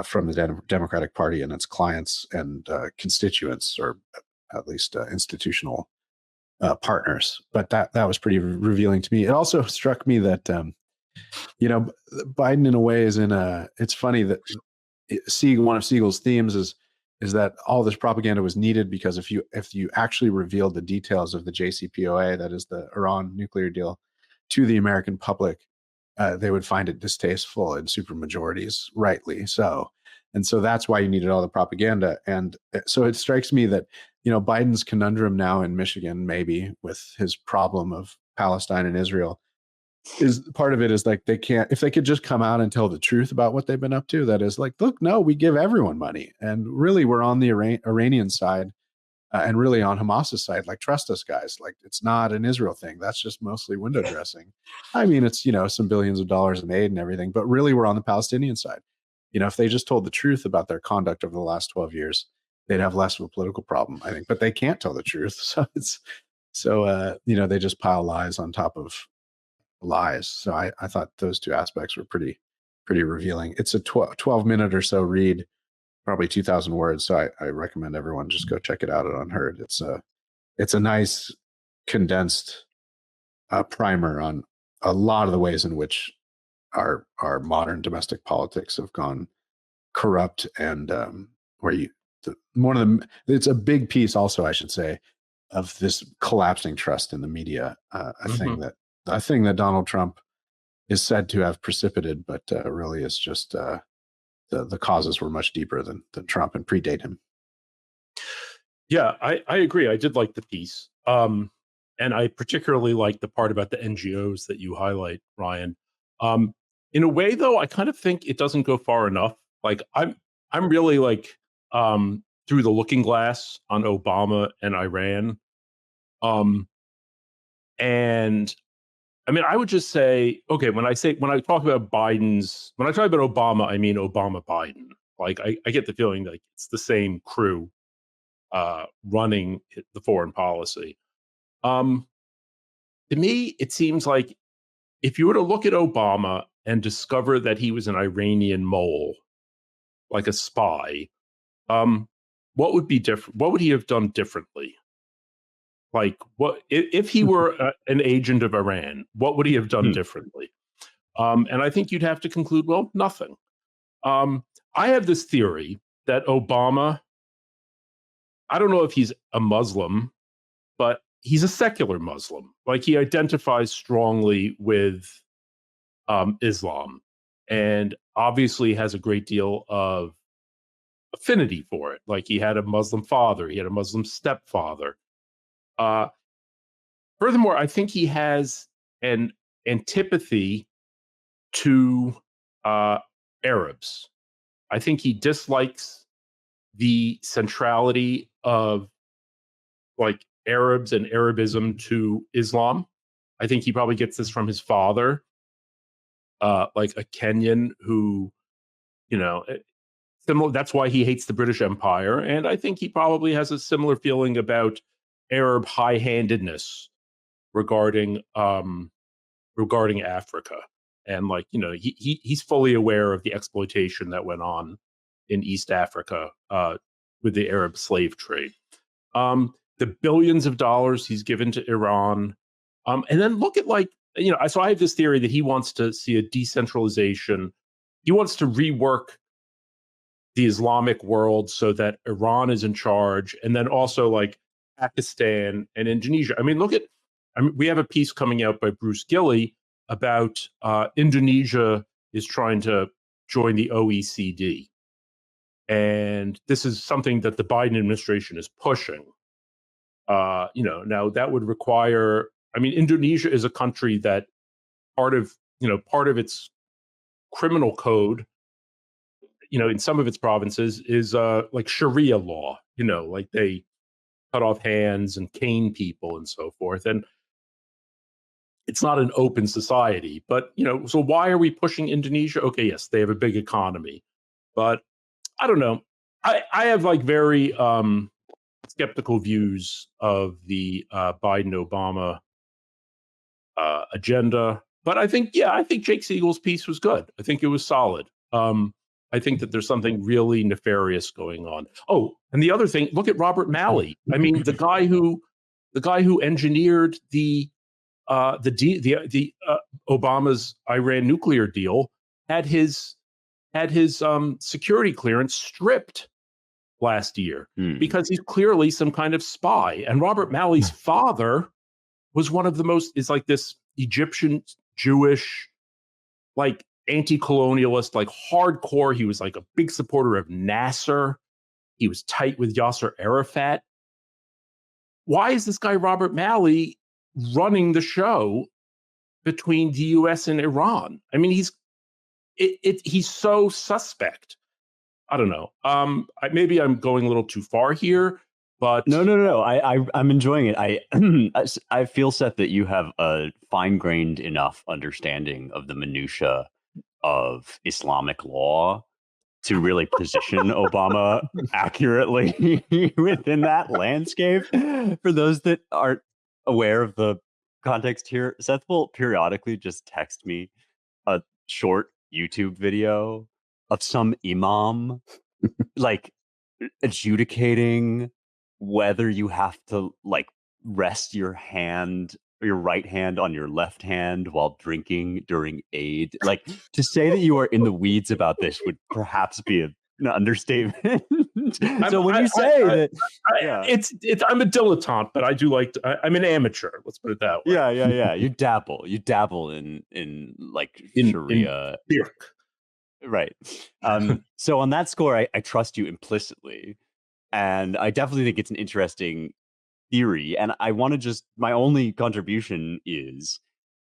from the Democratic Party and its clients and constituents, or at least institutional partners. But that was pretty revealing to me. It also struck me that, Biden in a way is it's funny that one of Siegel's themes is that all this propaganda was needed because if you actually revealed the details of the JCPOA, that is the Iran nuclear deal, to the American public, they would find it distasteful in supermajorities, rightly so. And so that's why you needed all the propaganda. And so it strikes me that, Biden's conundrum now in Michigan, maybe with his problem of Palestine and Israel, is part of it is like they can't, if they could just come out and tell the truth about what they've been up to, that is like, look, no, we give everyone money. And really, we're on the Iranian side and really on Hamas's side. Like, trust us, guys. Like, it's not an Israel thing. That's just mostly window dressing. I mean, it's, some billions of dollars in aid and everything, but really we're on the Palestinian side. If they just told the truth about their conduct over the last 12 years, they'd have less of a political problem, I think. But they can't tell the truth. So they just pile lies on top of lies. So I thought those two aspects were pretty revealing. It's a 12-minute or so read, probably 2,000 words. So I recommend everyone just go check it out at Unheard. It's a nice condensed primer on a lot of the ways in which our modern domestic politics have gone corrupt, and it's a big piece also, I should say, of this collapsing trust in the media, a thing that Donald Trump is said to have precipitated, but really is just the causes were much deeper than Trump and predate him.
Yeah, I agree. I did like the piece. And I particularly like the part about the NGOs that you highlight, Ryan. In a way, though, I kind of think it doesn't go far enough. Like, I'm really like through the looking glass on Obama and Iran. And I mean, I would just say, okay, when I talk about Obama, I mean Obama Biden. Like, I get the feeling like it's the same crew running the foreign policy. To me, it seems like if you were to look at Obama and discover that he was an Iranian mole, like a spy, what would be different? What would he have done differently? Like, what if he were an agent of Iran? What would he have done differently? And I think you'd have to conclude, well, nothing. I have this theory that Obama, I don't know if he's a Muslim, but he's a secular Muslim. Like, he identifies strongly with Islam, and obviously has a great deal of affinity for it. Like, he had a Muslim father, he had a Muslim stepfather. Furthermore, I think he has an antipathy to Arabs. I think he dislikes the centrality of like Arabs and Arabism to Islam. I think he probably gets this from his father, like a Kenyan who, similar. That's why he hates the British Empire. And I think he probably has a similar feeling about Arab high-handedness regarding Africa. And like, he's fully aware of the exploitation that went on in East Africa with the Arab slave trade. The billions of dollars he's given to Iran. And then look at so I have this theory that he wants to see a decentralization. He wants to rework the Islamic world so that Iran is in charge, and then also like Pakistan and Indonesia. I mean, we have a piece coming out by Bruce Gilley about Indonesia is trying to join the OECD. And this is something that the Biden administration is pushing. Now that would require, Indonesia is a country that part of its criminal code, in some of its provinces is like Sharia law, like they cut off hands and cane people and so forth. And it's not an open society, but, so why are we pushing Indonesia? Okay, yes, they have a big economy, but I don't know. I have like very skeptical views of the Biden-Obama agenda. But I think Jake Siegel's piece was good. I think it was solid. I think that there's something really nefarious going on. Oh, and the other thing, look at Robert Malley. I mean, the guy who engineered the Obama's Iran nuclear deal had his security clearance stripped last year because he's clearly some kind of spy. And Robert Malley's father was is like this Egyptian Jewish, like anti-colonialist, like hardcore. He was like a big supporter of Nasser. He was tight with Yasser Arafat. Why is this guy Robert Malley running the show between the U.S. and Iran? I mean, he's so suspect. I don't know. Maybe I'm going a little too far here, but
no. I'm enjoying it. I feel, Seth, that you have a fine-grained enough understanding of the minutia of Islamic law to really position Obama accurately within that landscape. For those that aren't aware of the context here, Seth will periodically just text me a short YouTube video of some imam like adjudicating whether you have to like rest your right hand on your left hand while drinking during Eid. Like, to say that you are in the weeds about this would perhaps be an understatement. So when you say that,
I'm a dilettante, but I do like I'm an amateur. Let's put it that way.
Yeah. You dabble in like Sharia.
In
right. So on that score, I trust you implicitly. And I definitely think it's an interesting theory. And I want to my only contribution is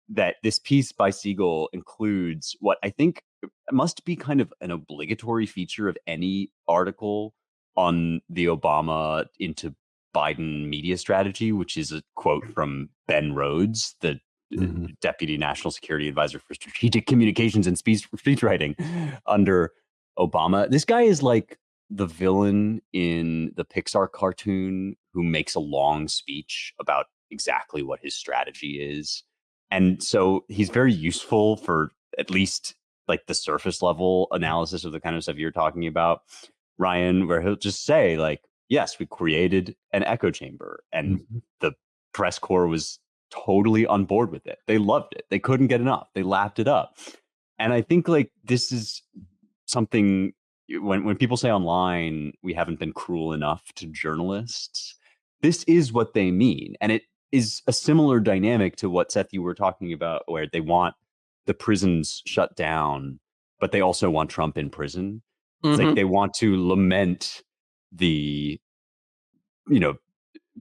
that this piece by Siegel includes what I think must be kind of an obligatory feature of any article on the Obama into Biden media strategy, which is a quote from Ben Rhodes, the Deputy National Security Advisor for Strategic Communications and Speech Writing under Obama. This guy is like the villain in the Pixar cartoon who makes a long speech about exactly what his strategy is. And so he's very useful for at least like the surface level analysis of the kind of stuff you're talking about, Ryan, where he'll just say like, yes, we created an echo chamber, and the press corps was totally on board with it. They loved it. They couldn't get enough. They lapped it up. And I think like this is something when people say online, we haven't been cruel enough to journalists, this is what they mean. And it is a similar dynamic to what, Seth, you were talking about, where they want the prisons shut down, but they also want Trump in prison. It's like they want to lament the,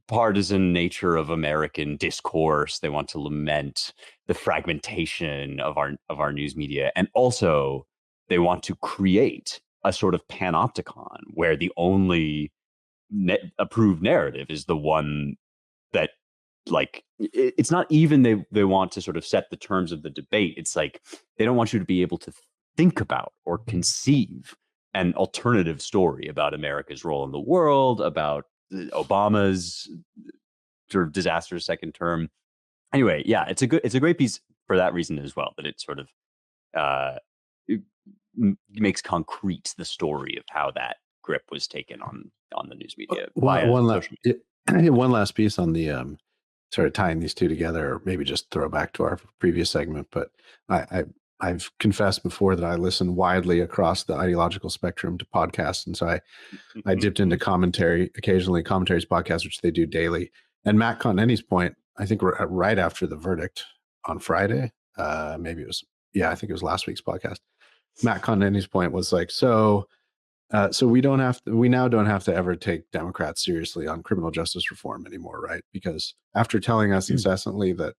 partisan nature of American discourse. They want to lament the fragmentation of our news media. And also they want to create a sort of panopticon where the only approved narrative is the one that, like, it's not even they want to sort of set the terms of the debate. It's like they don't want you to be able to think about or conceive an alternative story about America's role in the world, about Obama's sort of disastrous second term. Anyway, yeah, it's a great piece for that reason as well, that it sort of it makes concrete the story of how that grip was taken on the news media.
One last piece on the sort of tying these two together, or maybe just throw back to our previous segment. But I've confessed before that I listen widely across the ideological spectrum to podcasts, and so I dipped into commentary occasionally, commentaries podcasts, which they do daily. And Matt Continenny's point, I think right after the verdict on Friday, I think it was last week's podcast. Matt Continenny's point was like, so we now don't have to ever take Democrats seriously on criminal justice reform anymore, right? Because after telling us incessantly that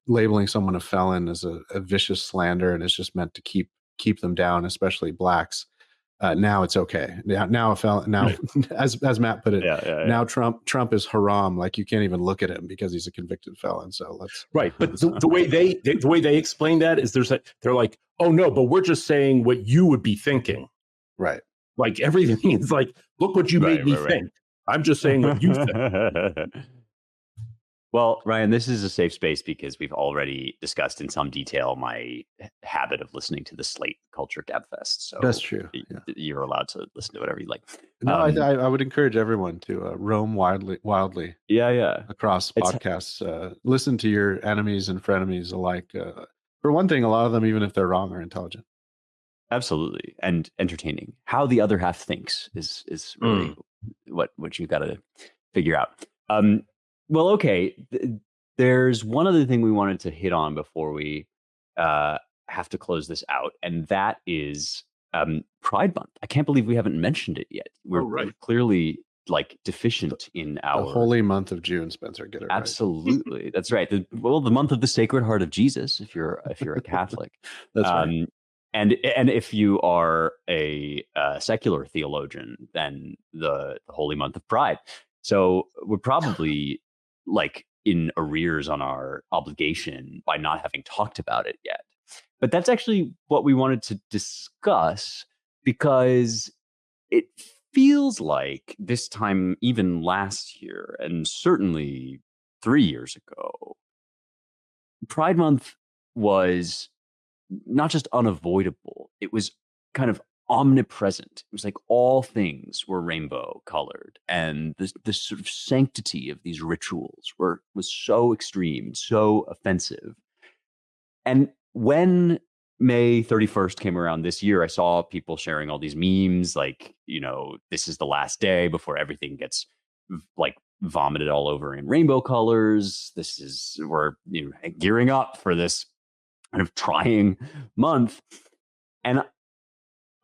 labeling someone a felon is a vicious slander and is just meant to keep them down, especially blacks, now it's okay. Now a felon. Now, as Matt put it, now Trump is haram. Like, you can't even look at him because he's a convicted felon. So let's
But the way they explain that is they're like, oh no, but we're just saying what you would be thinking.
Right.
Like, everything is like, look what you made me think. I'm just saying what you think.
Well, Ryan, this is a safe space because we've already discussed in some detail my habit of listening to the Slate Culture Gabfest. So
that's true.
You're allowed to listen to whatever you like.
No, I would encourage everyone to roam wildly. Across podcasts. Listen to your enemies and frenemies alike. For one thing, a lot of them, even if they're wrong, are intelligent.
Absolutely, and entertaining. How the other half thinks is really what you got to figure out. Well, okay. There's one other thing we wanted to hit on before we have to close this out, and that is Pride Month. I can't believe we haven't mentioned it yet. We're clearly like deficient in
The
our
holy month of June, Spencer. Get it right.
absolutely. That's right. The month of the Sacred Heart of Jesus, if you're a Catholic.
That's right.
And if you are a secular theologian, then the holy month of Pride. So we're probably like in arrears on our obligation by not having talked about it yet. But that's actually what we wanted to discuss, because it feels like this time, even last year, and certainly 3 years ago, Pride Month was not just unavoidable, it was kind of omnipresent. It was like all things were rainbow colored, and the sort of sanctity of these rituals was so extreme, so offensive. And when May 31st came around this year, I saw people sharing all these memes like, this is the last day before everything gets like vomited all over in rainbow colors. We're gearing up for this kind of trying month. And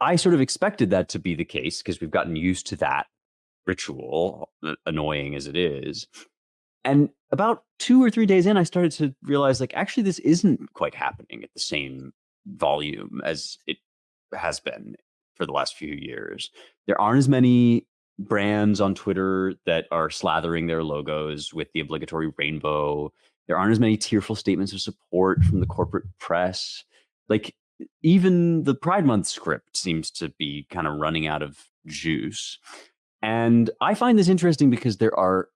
I sort of expected that to be the case because we've gotten used to that ritual, annoying as it is. And about 2 or 3 days in, I started to realize, like, actually, this isn't quite happening at the same volume as it has been for the last few years. There aren't as many brands on Twitter that are slathering their logos with the obligatory rainbow. There aren't as many tearful statements of support from the corporate press. Like, even the Pride Month script seems to be kind of running out of juice. And I find this interesting because there are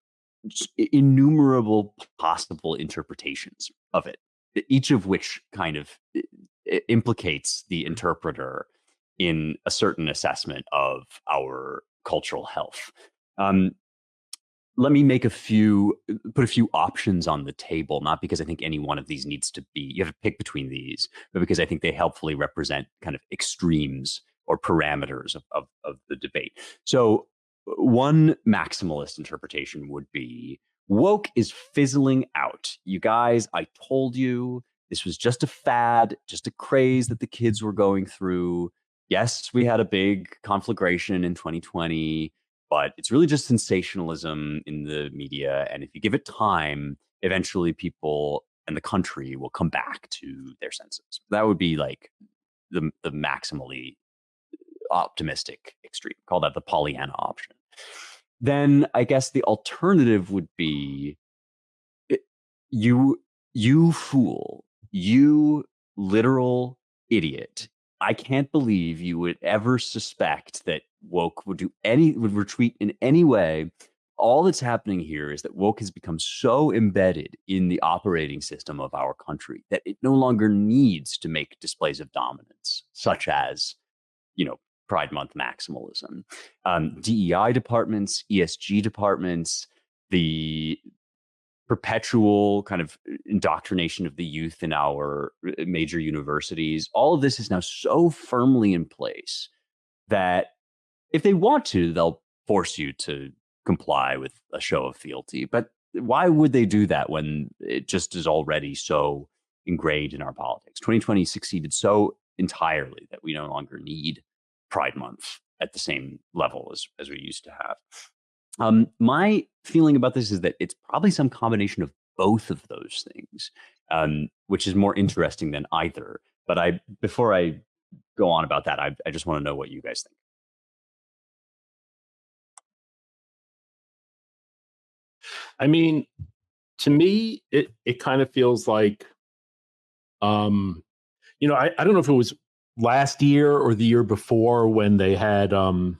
innumerable possible interpretations of it, each of which kind of implicates the interpreter in a certain assessment of our cultural health. Let me put a few options on the table, not because I think any one of these needs to be, you have to pick between these, but because I think they helpfully represent kind of extremes or parameters of the debate. So one maximalist interpretation would be woke is fizzling out. You guys, I told you this was just a fad, just a craze that the kids were going through. Yes, we had a big conflagration in 2020, but it's really just sensationalism in the media. And if you give it time, eventually people and the country will come back to their senses. That would be like the maximally optimistic extreme. Call that the Pollyanna option. Then I guess the alternative would be you fool, you literal idiot. I can't believe you would ever suspect that woke would retreat in any way. All that's happening here is that woke has become so embedded in the operating system of our country that it no longer needs to make displays of dominance, such as, Pride Month maximalism. DEI departments, ESG departments, the perpetual kind of indoctrination of the youth in our major universities, all of this is now so firmly in place that if they want to, they'll force you to comply with a show of fealty. But why would they do that when it just is already so ingrained in our politics? 2020 succeeded so entirely that we no longer need Pride Month at the same level as we used to have. My feeling about this is that it's probably some combination of both of those things, which is more interesting than either. But before I go on about that, I just want to know what you guys think.
I mean, to me, it kind of feels like, I don't know if it was last year or the year before when they had, that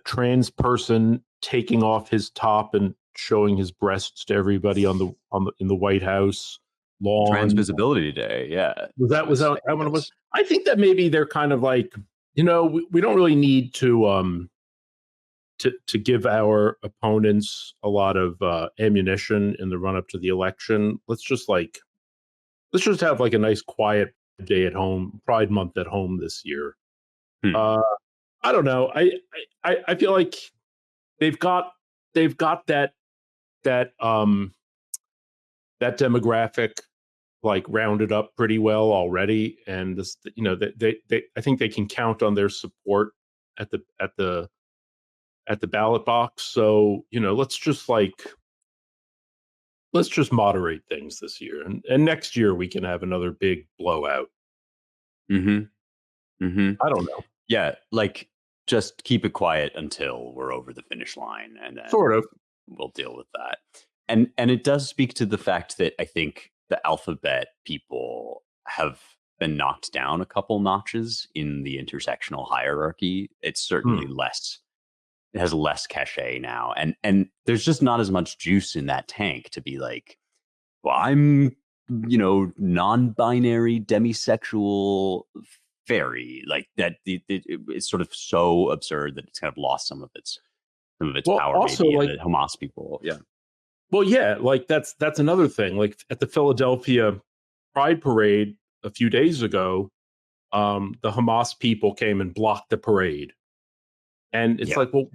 trans person taking off his top and showing his breasts to everybody in the White House lawn.
Trans Visibility Day, yeah.
Was that when it was? I think that maybe they're kind of like, we don't really need to give our opponents a lot of ammunition in the run up to the election. Let's just have like a nice quiet day at home, Pride Month at home this year. I don't know. I feel like they've got that demographic like rounded up pretty well already, and this, they I think they can count on their support at the ballot box. So let's just moderate things this year, and next year we can have another big blowout.
Mm-hmm. Mm-hmm.
I don't know.
Yeah, like just keep it quiet until we're over the finish line, and then
Sort of.
we'll deal with that. And it does speak to the fact that I think the alphabet people have been knocked down a couple notches in the intersectional hierarchy. It's certainly less. It has less cachet now, and there's just not as much juice in that tank to be like, well, I'm non-binary demisexual fairy, like that. It's sort of so absurd that it's kind of lost some of its
Well,
power.
also,
maybe,
like,
and Hamas people, yeah.
Well, yeah, like that's another thing. Like at the Philadelphia Pride Parade a few days ago, the Hamas people came and blocked the parade, and it's like, well,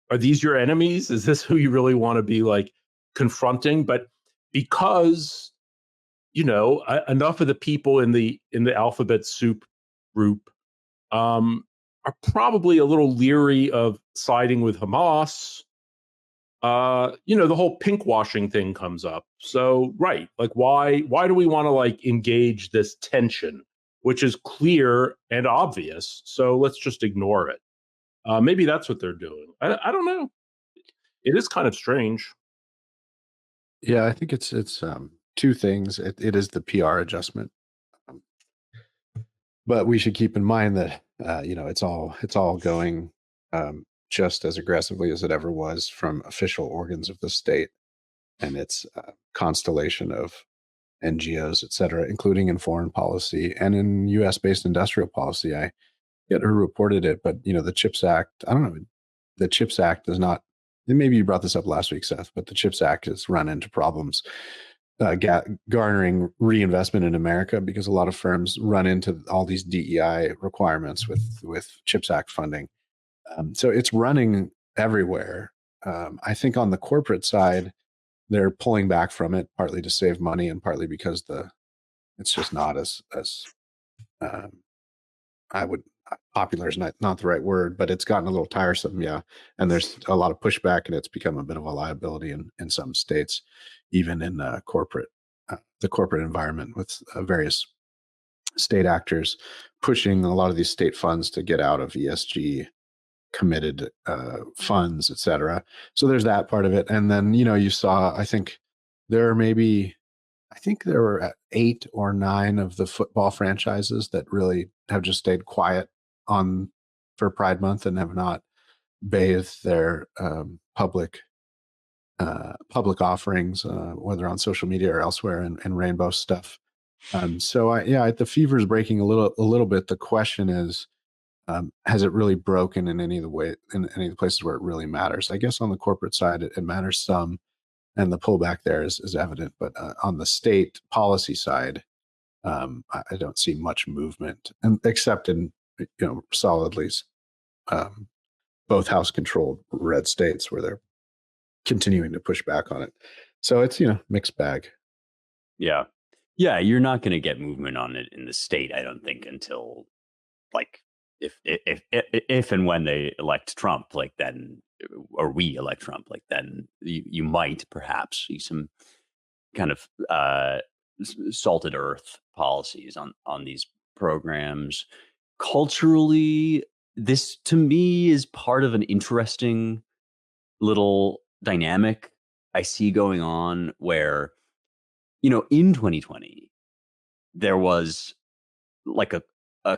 are these your enemies? Is this who you really want to be like confronting? But because enough of the people in the alphabet soup group are probably a little leery of siding with Hamas. The whole pink washing thing comes up. So, right, like why do we want to like engage this tension, which is clear and obvious? So let's just ignore it. Maybe that's what they're doing. I don't know. It is kind of strange.
Yeah, I think it's two things. It is the PR adjustment, but we should keep in mind that it's all going just as aggressively as it ever was from official organs of the state and its constellation of NGOs, et cetera, including in foreign policy and in U.S. based industrial policy. I get who reported it, but the CHIPS Act. I don't know. The CHIPS Act does not. And maybe you brought this up last week, Seth, but the CHIPS Act has run into problems garnering reinvestment in America because a lot of firms run into all these DEI requirements with CHIPS Act funding. So it's running everywhere. I think on the corporate side, they're pulling back from it, partly to save money and partly because it's just not as I would popular is not the right word, but it's gotten a little tiresome. Yeah. And there's a lot of pushback and it's become a bit of a liability in some states, even in the corporate environment with various state actors pushing a lot of these state funds to get out of ESG committed funds, et cetera. So there's that part of it. And then, you saw, I think there were 8 or 9 of the football franchises that really have just stayed quiet for Pride Month and have not bathed their public offerings, whether on social media or elsewhere, in rainbow stuff. So the fever is breaking a little bit. The question is, has it really broken in any of the places where it really matters? I guess on the corporate side, it matters some, and the pullback there is evident. But on the state policy side, I don't see much movement, and except in solidly both House-controlled red states where they're continuing to push back on it. So it's mixed bag.
Yeah, you're not going to get movement on it in the state, I don't think, until like if and when they elect Trump, like then, or we elect Trump, like then you might perhaps see some kind of salted earth policies on these programs. Culturally, this to me is part of an interesting little dynamic I see going on where, in 2020, there was like a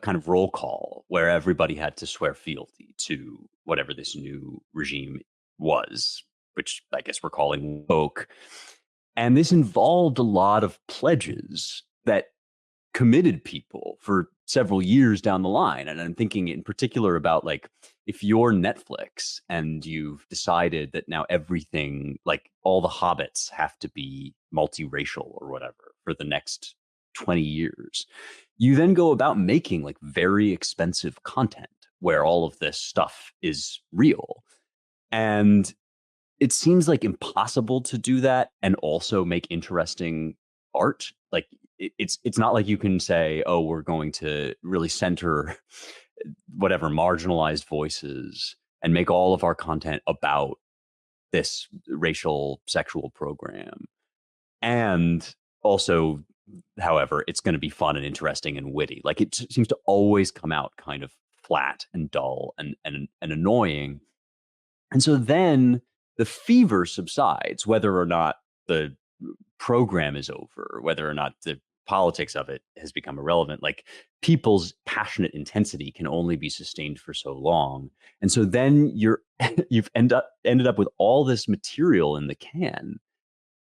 kind of roll call where everybody had to swear fealty to whatever this new regime was, which I guess we're calling woke. And this involved a lot of pledges that committed people for several years down the line. And I'm thinking in particular about like, if you're Netflix and you've decided that now everything, like all the hobbits have to be multiracial or whatever for the next 20 years, you then go about making like very expensive content where all of this stuff is real. And it seems like impossible to do that and also make interesting art. Like it's not like you can say, oh, we're going to really center whatever marginalized voices and make all of our content about this racial sexual program. And also, however, it's going to be fun and interesting and witty. Like it seems to always come out kind of flat and dull and annoying. And so then the fever subsides, whether or not the program is over, whether or not the politics of it has become irrelevant. Like people's passionate intensity can only be sustained for so long. And so then you've ended up with all this material in the can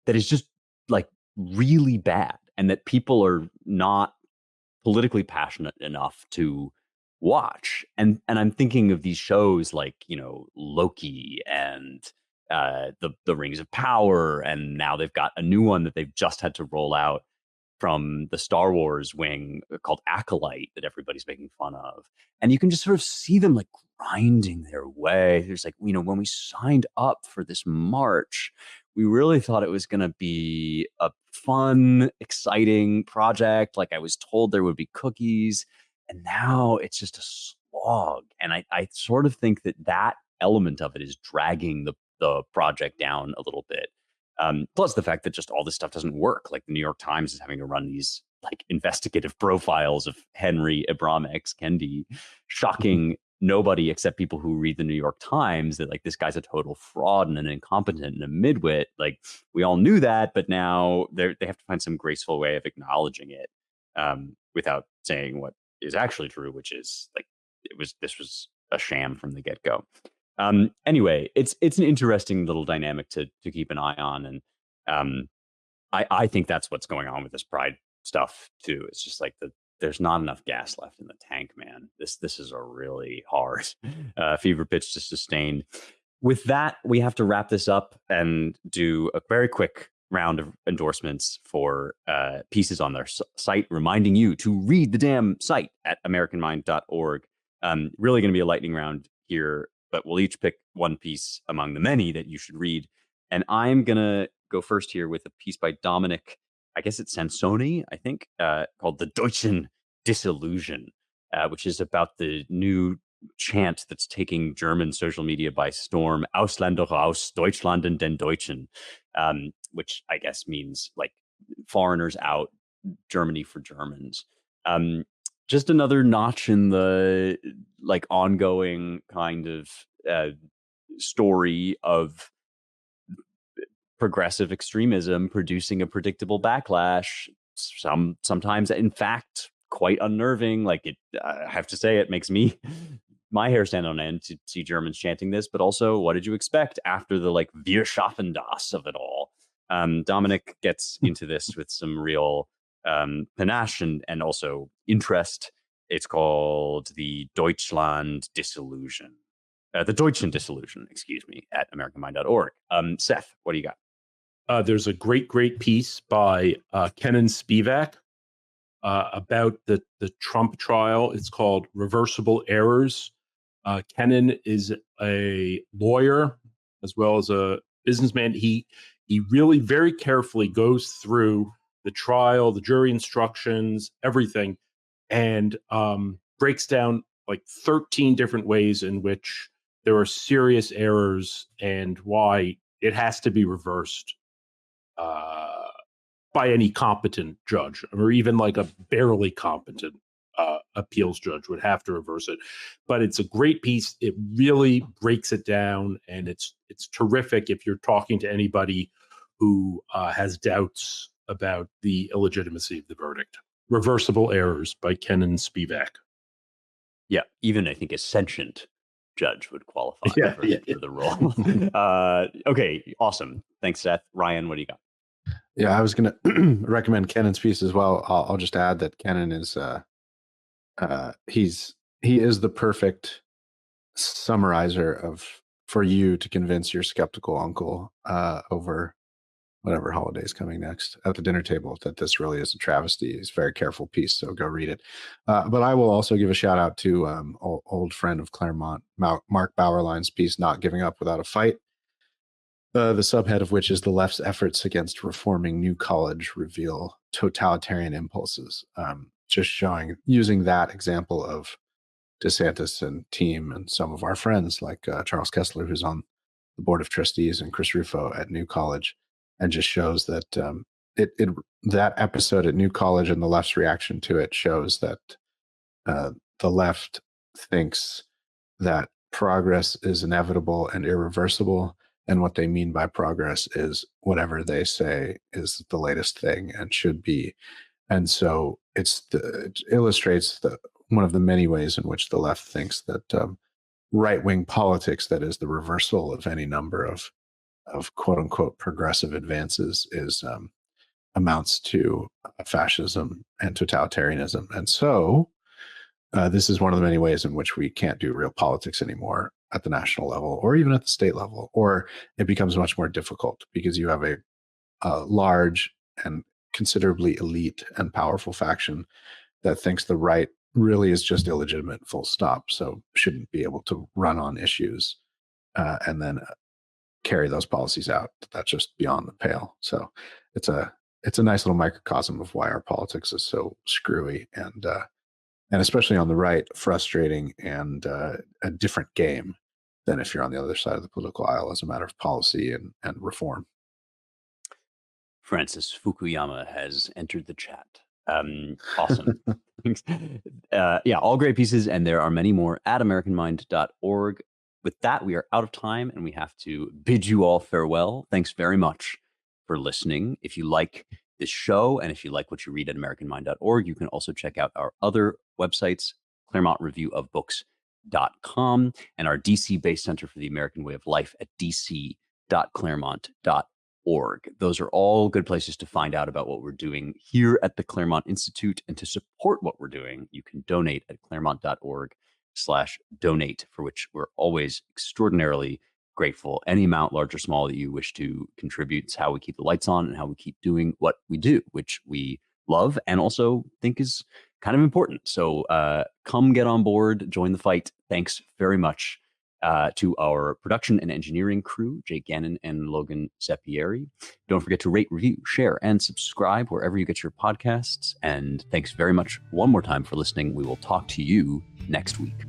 that is just like really bad, and that people are not politically passionate enough to watch. And I'm thinking of these shows like, Loki and the Rings of Power, and now they've got a new one that they've just had to roll out from the Star Wars wing called Acolyte that everybody's making fun of. And you can just sort of see them like grinding their way. There's like, when we signed up for this march, we really thought it was going to be a fun, exciting project. Like I was told there would be cookies, and now it's just a slog. And I sort of think that element of it is dragging the project down a little bit. Plus the fact that just all this stuff doesn't work. Like the New York Times is having to run these like investigative profiles of Henry Ibram X. Kendi, shocking nobody except people who read the New York Times that like this guy's a total fraud and an incompetent and a midwit. Like we all knew that, but now they have to find some graceful way of acknowledging it without saying what is actually true, which is like this was a sham from the get-go. Anyway, it's an interesting little dynamic to keep an eye on, and I think that's what's going on with this Pride stuff too. It's just like there's not enough gas left in the tank, man. This is a really hard fever pitch to sustain. With that, we have to wrap this up and do a very quick round of endorsements for pieces on their site, reminding you to read the damn site at americanmind.org. Really going to be a lightning round here, but we'll each pick one piece among the many that you should read. And I'm going to go first here with a piece by Dominic, I guess it's Sansoni, I think, called The Deutschen Disillusion, which is about the new chant that's taking German social media by storm, Ausländer aus Deutschland den Deutschen, which I guess means like foreigners out, Germany for Germans. Just another notch in the like ongoing kind of story of progressive extremism producing a predictable backlash. Sometimes, in fact, quite unnerving. Like I have to say, it makes my hair stand on end to see Germans chanting this. But also, what did you expect after the like Wir schaffen das of it all? Dominic gets into this with some real panache and also interest. It's called the Deutschland Disillusion. The Deutschen Disillusion, excuse me, at americanmind.org. Seth, what do you got?
There's a great piece by Kenan Spivak about the Trump trial. It's called Reversible Errors. Kenan is a lawyer as well as a businessman. He really very carefully goes through the trial, the jury instructions, everything, and breaks down like 13 different ways in which there are serious errors and why it has to be reversed by any competent judge, or even like a barely competent appeals judge would have to reverse it. But it's a great piece. It really breaks it down, and it's terrific if you're talking to anybody who has doubts about the illegitimacy of the verdict. Reversible Errors by Kenan Spivak.
Yeah, even I think a sentient judge would qualify for the role. Okay, awesome. Thanks, Seth. Ryan, what do you got?
Yeah, I was going to recommend Kenan's piece as well. I'll just add that Kenan is he is the perfect summarizer for you to convince your skeptical uncle over whatever holiday is coming next at the dinner table that this really is a travesty. It's a very careful piece, so go read it. But I will also give a shout out to old friend of Claremont, Mark Bauerlein's piece, Not Giving Up Without a Fight. The subhead of which is The Left's Efforts Against Reforming New College Reveal totalitarian impulses. Just using that example of DeSantis and team and some of our friends like Charles Kessler, who's on the board of trustees, and Chris Rufo at New College, and just shows that that episode at New College and the left's reaction to it shows that the left thinks that progress is inevitable and irreversible, and what they mean by progress is whatever they say is the latest thing and should be. And so it illustrates one of the many ways in which the left thinks that right-wing politics, that is the reversal of any number of quote unquote progressive advances, is amounts to fascism and totalitarianism. And so this is one of the many ways in which we can't do real politics anymore at the national level or even at the state level, or it becomes much more difficult because you have a large and considerably elite and powerful faction that thinks the right really is just illegitimate, full stop. So shouldn't be able to run on issues and then carry those policies out. That's just beyond the pale. So it's a nice little microcosm of why our politics is so screwy and especially on the right, frustrating and a different game than if you're on the other side of the political aisle as a matter of policy and reform.
Francis Fukuyama has entered the chat. Awesome. Yeah, all great pieces, and there are many more at AmericanMind.org. With that, we are out of time, and we have to bid you all farewell. Thanks very much for listening. If you like this show, and if you like what you read at AmericanMind.org, you can also check out our other websites, ClaremontReviewOfBooks.com, and our DC-based Center for the American Way of Life at dc.claremont.org. Those are all good places to find out about what we're doing here at the Claremont Institute, and to support what we're doing, you can donate at claremont.org/donate, for which we're always extraordinarily grateful. Any amount, large or small, that you wish to contribute is how we keep the lights on and how we keep doing what we do, which we love and also think is kind of important. So come get on board, join the fight. Thanks very much to our production and engineering crew, Jake Gannon and Logan Seppieri. Don't forget to rate, review, share, and subscribe wherever you get your podcasts. And thanks very much one more time for listening. We will talk to you next week.